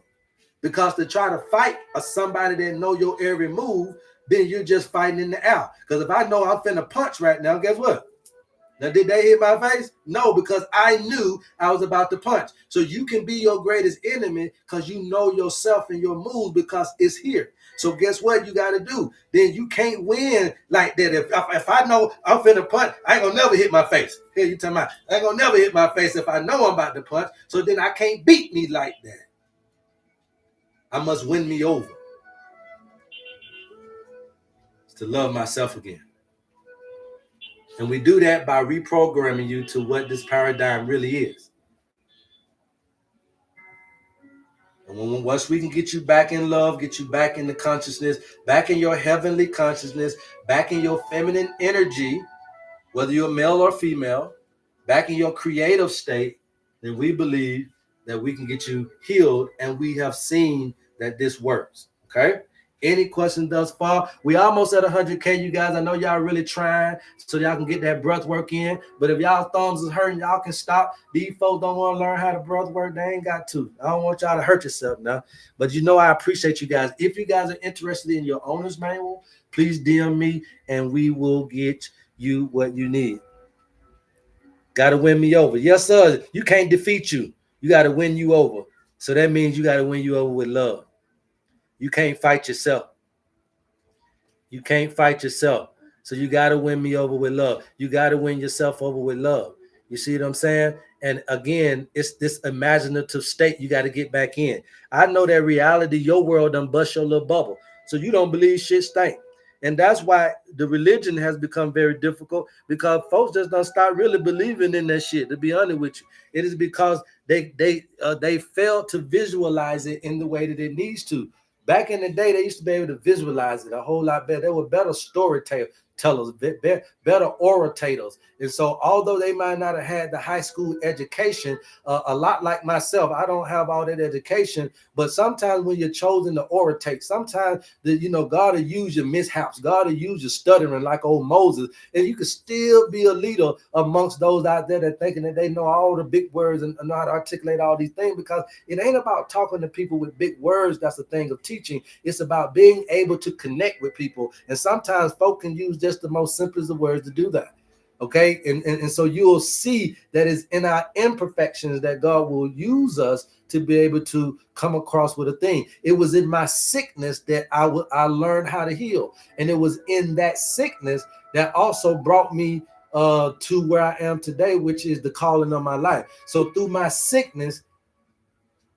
Because to try to fight somebody that know your every move, then you're just fighting in the air. Because if I know I'm finna punch right now, guess what? Now, did they hit my face? No, because I knew I was about to punch. So you can be your greatest enemy because you know yourself and your moves because it's here. So guess what you got to do? Then you can't win like that. If I know I'm finna punch, I ain't gonna never hit my face. Here you talking about, I ain't gonna never hit my face if I know I'm about to punch. So then I can't beat me like that. I must win me over. It's to love myself again. And we do that by reprogramming you to what this paradigm really is. And once we can get you back in love, get you back in the consciousness, back in your heavenly consciousness, back in your feminine energy, whether you're male or female, back in your creative state, then we believe that we can get you healed, and we have seen that this works. Okay? Any questions thus far? We almost at 100K, you guys. I know y'all really trying so y'all can get that breath work in. But if y'all thumbs is hurting, y'all can stop. These folks don't want to learn how to breath work. They ain't got to. I don't want y'all to hurt yourself now. But you know I appreciate you guys. If you guys are interested in your owner's manual, please DM me and we will get you what you need. Got to win me over. Yes, sir. You can't defeat you. You got to win you over. So that means you got to win you over with love. You can't fight yourself. You can't fight yourself. So you got to win me over with love. You got to win yourself over with love. You see what I'm saying? And again, it's this imaginative state you got to get back in. I know that reality, your world done bust your little bubble. So you don't believe shit stink. And that's why the religion has become very difficult, because folks just don't start really believing in that shit, to be honest with you. It is because they fail to visualize it in the way that it needs to. Back in the day, they used to be able to visualize it a whole lot better. They were better storytellers, better orators. And so although they might not have had the high school education, a lot like myself, I don't have all that education, but sometimes when you're chosen to oratate, sometimes God will use your mishaps. God will use your stuttering like old Moses, and you can still be a leader amongst those out there that thinking that they know all the big words and know how to articulate all these things, because it ain't about talking to people with big words. That's the thing of teaching. It's about being able to connect with people. And sometimes folk can use just the most simplest of words to do that. Okay. And so you'll see that it's in our imperfections that God will use us to be able to come across with a thing. It was in my sickness that I learned how to heal. And it was in that sickness that also brought me to where I am today, which is the calling of my life. So through my sickness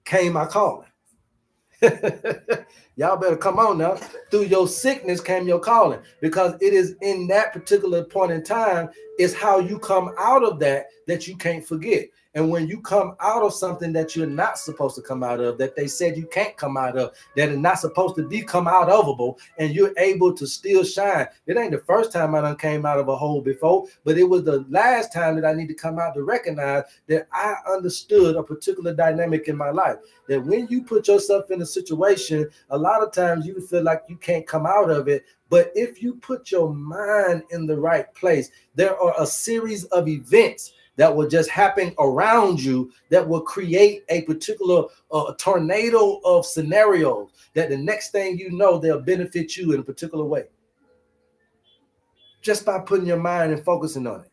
came my calling. Y'all better come on now. Through your sickness came your calling, because it is in that particular point in time is how you come out of that you can't forget. And when you come out of something that you're not supposed to come out of, that they said you can't come out of, that is not supposed to be come out ofable, and you're able to still shine. It ain't the first time I done came out of a hole before, but it was the last time that I need to come out to recognize that I understood a particular dynamic in my life. That when you put yourself in a situation, a lot of times you feel like you can't come out of it. But if you put your mind in the right place, there are a series of events that will just happen around you that will create a particular tornado of scenarios that the next thing you know, they'll benefit you in a particular way. Just by putting your mind and focusing on it.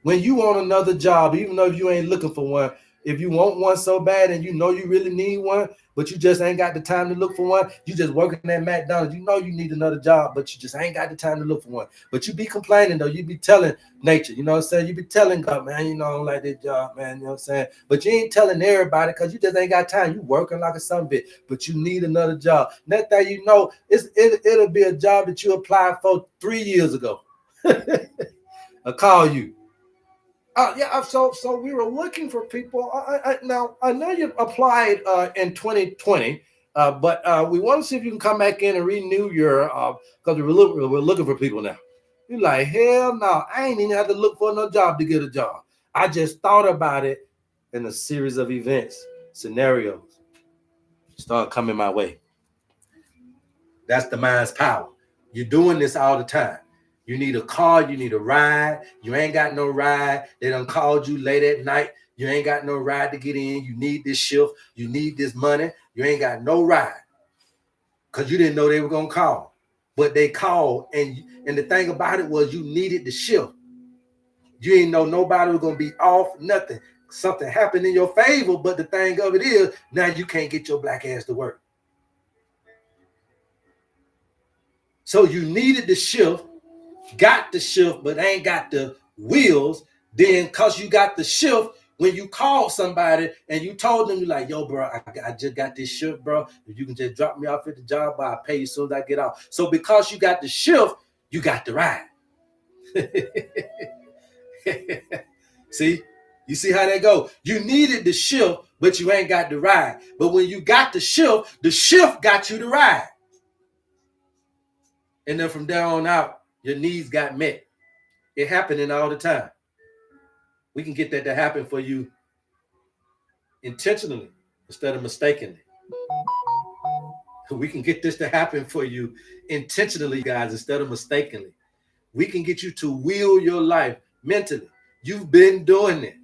When you want another job, even though you ain't looking for one, if you want one so bad and you know you really need one, but you just ain't got the time to look for one, you just working at McDonald's, you know you need another job, but you just ain't got the time to look for one. But you be complaining though, you be telling nature, you know what I'm saying? You be telling God, man, I don't like this job, man, you know what I'm saying? But you ain't telling everybody because you just ain't got time. You working like a son of a bitch, but you need another job. Next thing you know, it'll be a job that you applied for 3 years ago. I'll call you. So we were looking for people. Now, I know you applied in 2020, but we want to see if you can come back in and renew your, because we're looking for people now. You're like, hell no, I ain't even have to look for another job to get a job. I just thought about it, and a series of events, scenarios start coming my way. That's the mind's power. You're doing this all the time. You need a car, you need a ride. You ain't got no ride. They done called you late at night. You ain't got no ride to get in. You need this shift. You need this money. You ain't got no ride because you didn't know they were going to call. But they called, and the thing about it was you needed the shift. You didn't know nobody was going to be off, nothing. Something happened in your favor, but the thing of it is, now you can't get your black ass to work. So you needed the shift, got the shift, but ain't got the wheels. Then because you got the shift, when you called somebody and you told them, you're like, yo, bro, I just got this shift, bro. If you can just drop me off at the job, I'll pay you as soon as I get off. So because you got the shift, you got the ride. See? You see how that go? You needed the shift, but you ain't got the ride. But when you got the shift got you the ride. And then from there on out, your needs got met. It happening all the time. We can get that to happen for you intentionally instead of mistakenly. We can get this to happen for you intentionally, guys, instead of mistakenly. We can get you to will your life mentally. You've been doing it.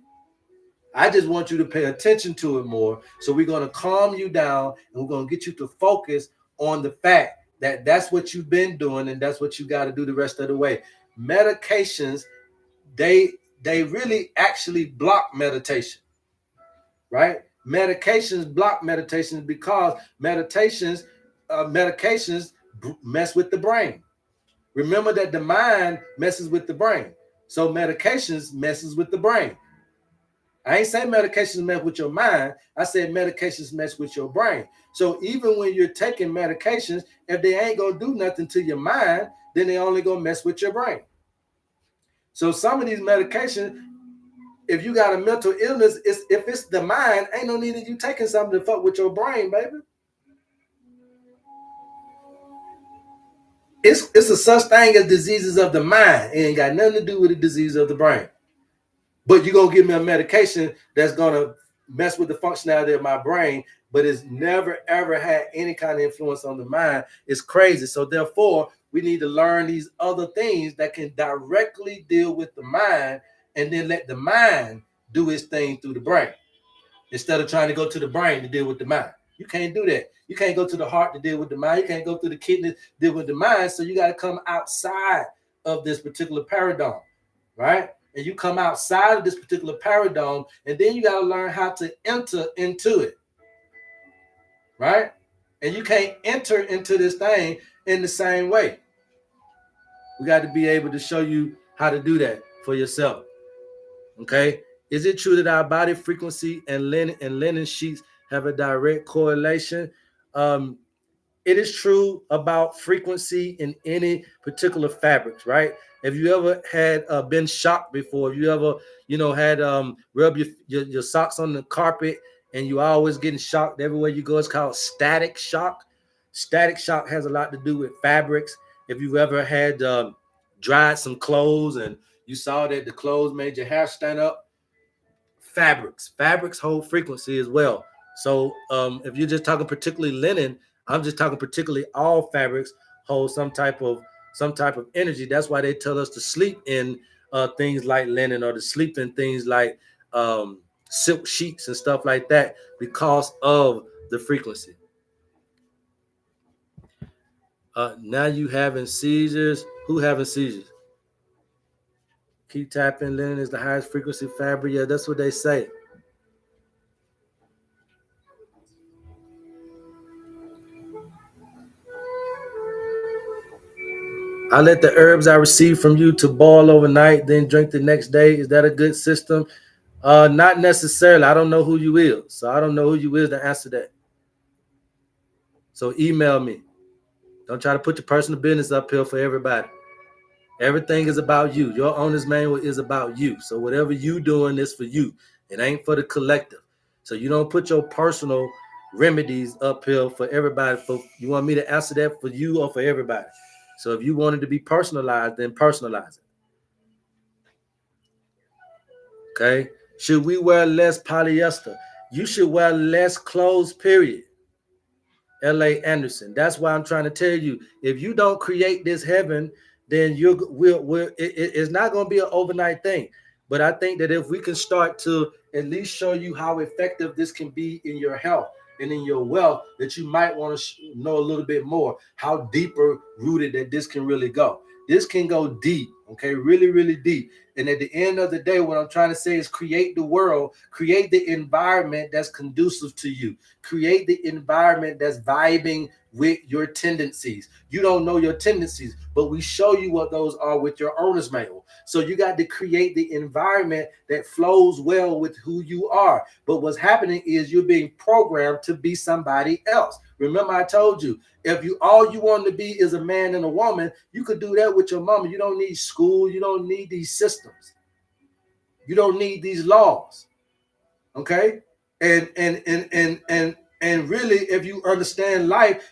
I just want you to pay attention to it more. So we're going to calm you down and we're going to get you to focus on the fact that that's what you've been doing and that's what you got to do the rest of the way. Medications, they really actually block meditation, right? Medications block meditations because medications mess with the brain. Remember that the mind messes with the brain. So medications messes with the brain. I ain't saying medications mess with your mind. I said medications mess with your brain. So even when you're taking medications, if they ain't going to do nothing to your mind, then they only going to mess with your brain. So some of these medications, if you got a mental illness, if it's the mind, ain't no need of you taking something to fuck with your brain, baby. It's a such thing as diseases of the mind. It ain't got nothing to do with the disease of the brain. But you're going to give me a medication that's going to mess with the functionality of my brain, but it's never, ever had any kind of influence on the mind. It's crazy. So therefore, we need to learn these other things that can directly deal with the mind and then let the mind do its thing through the brain instead of trying to go to the brain to deal with the mind. You can't do that. You can't go to the heart to deal with the mind. You can't go through the kidneys to deal with the mind. So you got to come outside of this particular paradigm, right? And you come outside of this particular paradigm, and then you got to learn how to enter into it, right? And you can't enter into this thing in the same way. We got to be able to show you how to do that for yourself, okay? Is it true that our body frequency and linen sheets have a direct correlation? It is true about frequency in any particular fabrics, right? Have you ever had been shocked before? Have you ever, had rub your socks on the carpet and you always getting shocked everywhere you go? It's called static shock. Static shock has a lot to do with fabrics. If you've ever had dried some clothes and you saw that the clothes made your hair stand up, fabrics hold frequency as well. So if you're just talking particularly linen, I'm just talking particularly all fabrics hold some type of energy. That's why they tell us to sleep in things like linen or to sleep in things like silk sheets and stuff like that because of the frequency. Now you having seizures. Who having seizures? Keep tapping. Linen is the highest frequency fabric. Yeah, that's what they say. I let the herbs I receive from you to boil overnight, then drink the next day. Is that a good system? Not necessarily. I don't know who you is. So I don't know who you is to answer that. So email me. Don't try to put your personal business up here for everybody. Everything is about you. Your owner's manual is about you. So whatever you doing is for you. It ain't for the collective. So you don't put your personal remedies up here for everybody. You want me to answer that for you or for everybody? So if you want it to be personalized, then personalize it. Okay? Should we wear less polyester? You should wear less clothes, period. L.A. Anderson. That's why I'm trying to tell you, if you don't create this heaven, then it's not going to be an overnight thing. But I think that if we can start to at least show you how effective this can be in your health and in your wealth, that you might want to know a little bit more how deeper rooted that this can really go. This can go deep, okay, really, really deep. And at the end of the day, what I'm trying to say is create the world, create the environment that's conducive to you, create the environment that's vibing with your tendencies. You don't know your tendencies, but we show you what those are with your owner's manual. So you got to create the environment that flows well with who you are. But what's happening is you're being programmed to be somebody else. Remember, I told you, if you all you want to be is a man and a woman, you could do that with your mama. You don't need school. You don't need these systems. You don't need these laws. Okay? And really, if you understand life,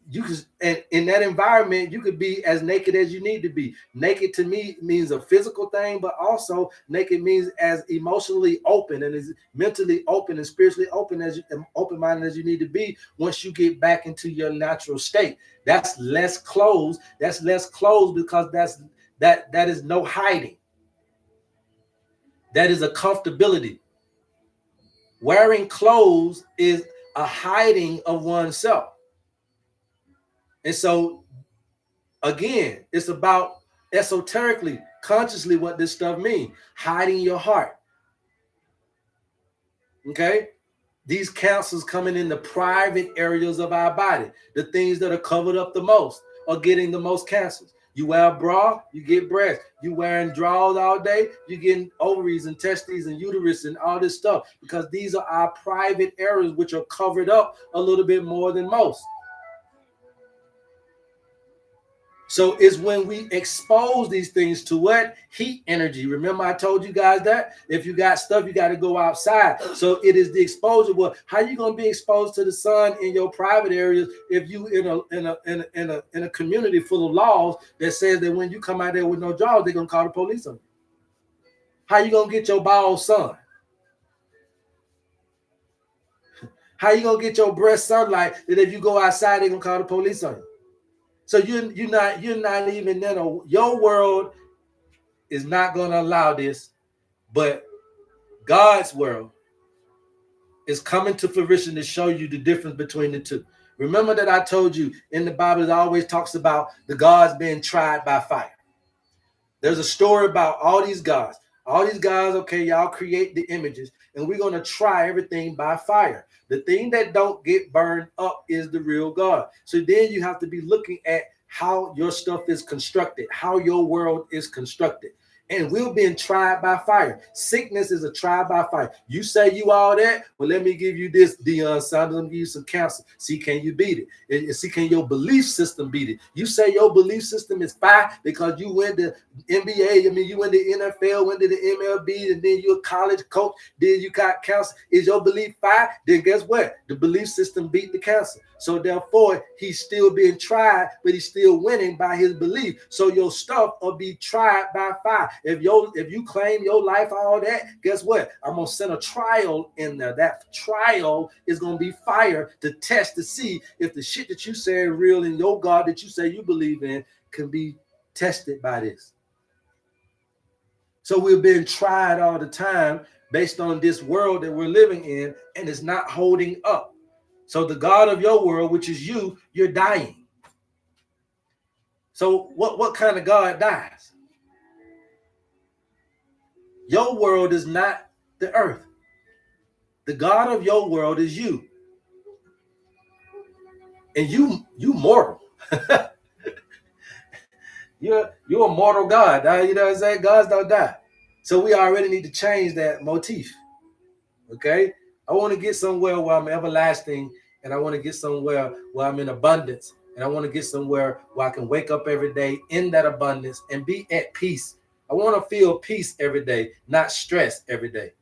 you can, and in that environment, you could be as naked as you need to be. Naked to me means a physical thing, but also naked means as emotionally open and as mentally open and spiritually open as open-minded as you need to be once you get back into your natural state. That's less clothes. That's less clothes because that is no hiding. That is a comfortability. Wearing clothes is a hiding of oneself. And so, again, it's about esoterically, consciously what this stuff means. Hiding your heart. Okay? These cancers coming in the private areas of our body. The things that are covered up the most are getting the most cancers. You wear a bra, you get breasts. You wearing drawers all day, you're getting ovaries and testes and uterus and all this stuff, because these are our private areas which are covered up a little bit more than most. So it's when we expose these things to what? Heat energy. Remember I told you guys that? If you got stuff, you got to go outside. So it is the exposure. Well, how you going to be exposed to the sun in your private areas if you in a community full of laws that says that when you come out there with no jobs, they're going to call the police on you? How you going to get your bald sun? How you going to get your breast sunlight that if you go outside, they're going to call the police on you? So you're not even in your world is not going to allow this, but God's world is coming to fruition to show you the difference between the two. Remember that I told you in the Bible, it always talks about the gods being tried by fire. There's a story about all these gods. All these guys, okay, y'all create the images, and we're going to try everything by fire. The thing that don't get burned up is the real God. So then you have to be looking at how your stuff is constructed, how your world is constructed. And we're being tried by fire. Sickness is a trial by fire. You say you all that? Well, let me give you this, Deion Sanders. Let me give you some counsel. See, can you beat it? And see, can your belief system beat it? You say your belief system is fire because you went to NBA. I mean, you went to NFL, went to the MLB, and then you're a college coach. Then you got counsel. Is your belief fire? Then guess what? The belief system beat the cancer. So therefore, he's still being tried, but he's still winning by his belief. So your stuff will be tried by fire. If you claim your life, all that, guess what? I'm gonna send a trial in there. That trial is gonna be fire to test to see if the shit that you say is real and your God that you say you believe in can be tested by this. So we're being tried all the time based on this world that we're living in, and it's not holding up. So the God of your world, which is you, you're dying. So what kind of God dies? Your world is not the earth. The God of your world is you. And you mortal. You're a mortal God. You know what I'm saying? Gods don't die. So we already need to change that motif. Okay? I want to get somewhere where I'm everlasting, and I want to get somewhere where I'm in abundance, and I want to get somewhere where I can wake up every day in that abundance and be at peace. I want to feel peace every day, not stress every day.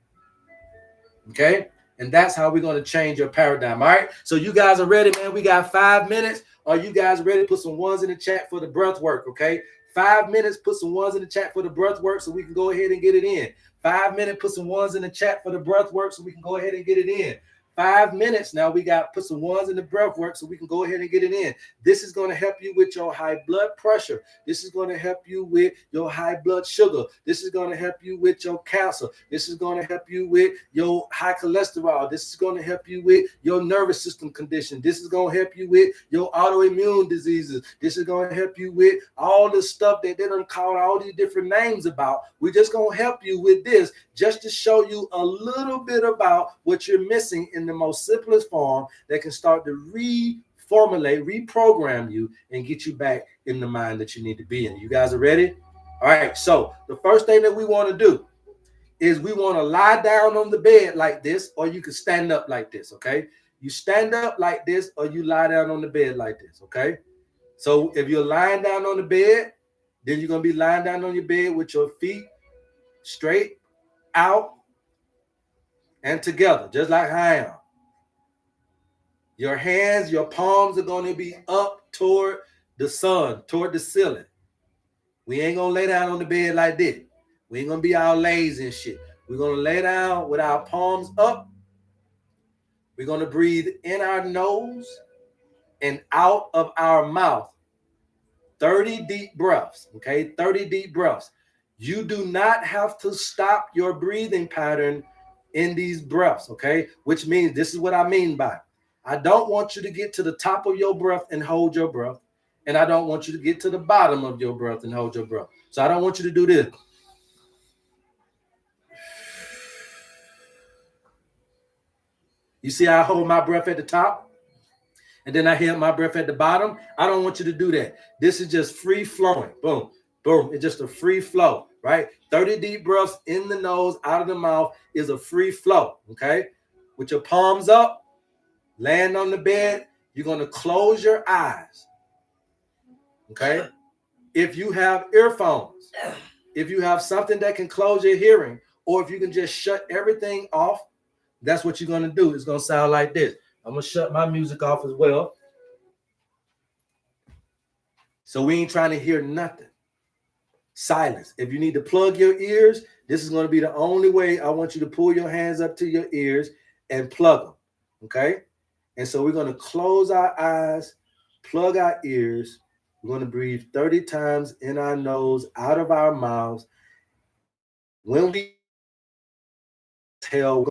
Okay? And that's how we're going to change your paradigm. All right? So you guys are ready, man. We got 5 minutes. Are you guys ready? Put some ones in the chat for the breath work, okay? 5 minutes, put some ones in the chat for the breath work so we can go ahead and get it in. 5 minutes, put some ones in the chat for the breath work so we can go ahead and get it in. 5 minutes. Now we got put some ones in the breath work so we can go ahead and get it in. This is going to help you with your high blood pressure. This is going to help you with your high blood sugar. This is going to help you with your cancer. This is going to help you with your high cholesterol. This is going to help you with your nervous system condition. This is going to help you with your autoimmune diseases. This is going to help you with all the stuff that they done call all these different names about. We're just going to help you with this just to show you a little bit about what you're missing in the most simplest form that can start to reformulate, reprogram you, and get you back in the mind that you need to be in. You guys are ready? All right, so the first thing that we want to do is we want to lie down on the bed like this, or you can stand up like this, okay? You stand up like this, or you lie down on the bed like this, okay? So if you're lying down on the bed, then you're going to be lying down on your bed with your feet straight out and together, just like I am. Your hands, your palms are going to be up toward the sun, toward the ceiling. We ain't going to lay down on the bed like this. We ain't going to be all lazy and shit. We're going to lay down with our palms up. We're going to breathe in our nose and out of our mouth. 30 deep breaths, okay? 30 deep breaths. You do not have to stop your breathing pattern in these breaths, okay? Which means, this is what I mean by, I don't want you to get to the top of your breath and hold your breath. And I don't want you to get to the bottom of your breath and hold your breath. So I don't want you to do this. You see how I hold my breath at the top? And then I hold my breath at the bottom? I don't want you to do that. This is just free flowing. Boom, boom. It's just a free flow, right? 30 deep breaths in the nose, out of the mouth is a free flow, okay? With your palms up, land on the bed, you're going to close your eyes, okay? If you have earphones, if you have something that can close your hearing, or if you can just shut everything off, that's what you're going to do. It's going to sound like this. I'm going to shut my music off as well. So we ain't trying to hear nothing. Silence. If you need to plug your ears, this is going to be the only way. I want you to pull your hands up to your ears and plug them, okay? And so we're going to close our eyes, plug our ears. We're going to breathe 30 times in our nose, out of our mouths. When we exhale,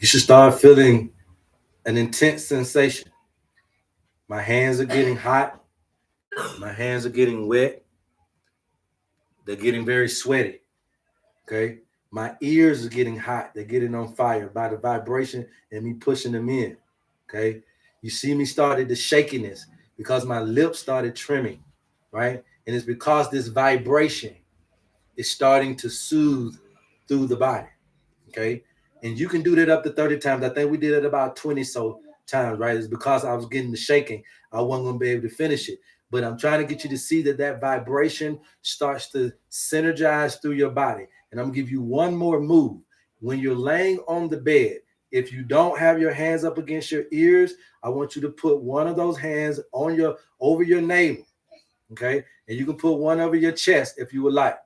you should start feeling an intense sensation. My hands are getting hot. My hands are getting wet. They're getting very sweaty, okay? My ears are getting hot. They're getting on fire by the vibration and me pushing them in, okay? You see me started the shakiness because my lips started trimming, right? And it's because this vibration is starting to soothe through the body, okay? And you can do that up to 30 times. I think we did it about 20 so times, right? It's because I was getting the shaking. I wasn't going to be able to finish it. But I'm trying to get you to see that that vibration starts to synergize through your body. And I'm going to give you one more move. When you're laying on the bed, if you don't have your hands up against your ears, I want you to put one of those hands on your over your navel, okay? And you can put one over your chest if you would like.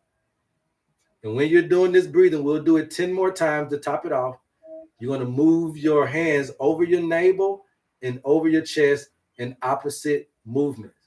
And when you're doing this breathing, we'll do it 10 more times to top it off. You're going to move your hands over your navel and over your chest in opposite movements.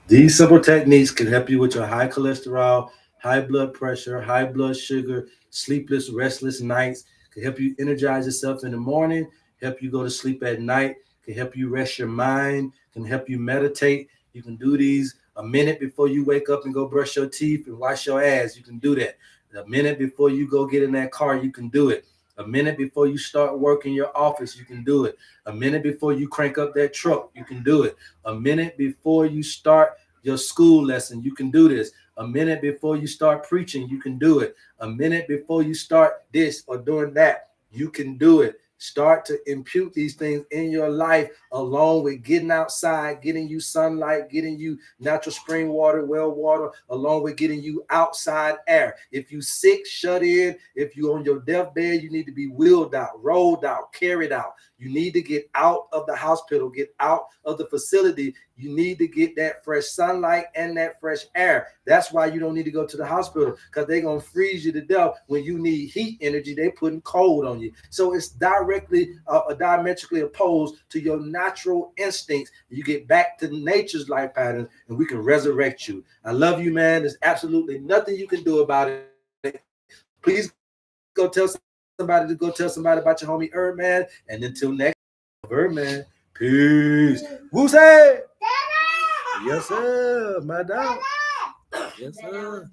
These simple techniques can help you with your high cholesterol, high blood pressure, high blood sugar, sleepless, restless nights. Can help you energize yourself in the morning, help you go to sleep at night, can help you rest your mind, can help you meditate. You can do these a minute before you wake up and go brush your teeth and wash your ass. You can do that. A minute before you go get in that car, you can do it. A minute before you start work in your office, you can do it. A minute before you crank up that truck, you can do it. A minute before you start your school lesson, you can do this. A minute before you start preaching, you can do it. A minute before you start this or doing that, you can do it. Start to impute these things in your life, along with getting outside, getting you sunlight, getting you natural spring water, well water, along with getting you outside air. If you sick, shut in. If you on your deathbed, you need to be wheeled out, rolled out, carried out. You need to get out of the hospital, get out of the facility. You need to get that fresh sunlight and that fresh air. That's why you don't need to go to the hospital, because they're going to freeze you to death. When you need heat energy, they're putting cold on you. So it's diametrically opposed to your natural instincts. You get back to nature's life patterns, and we can resurrect you. I love you, man. There's absolutely nothing you can do about it. Please go tell somebody about your homie HerbMan. And until next time, HerbMan. Peace. Woo say? Yes, sir. My dog. Yes, sir.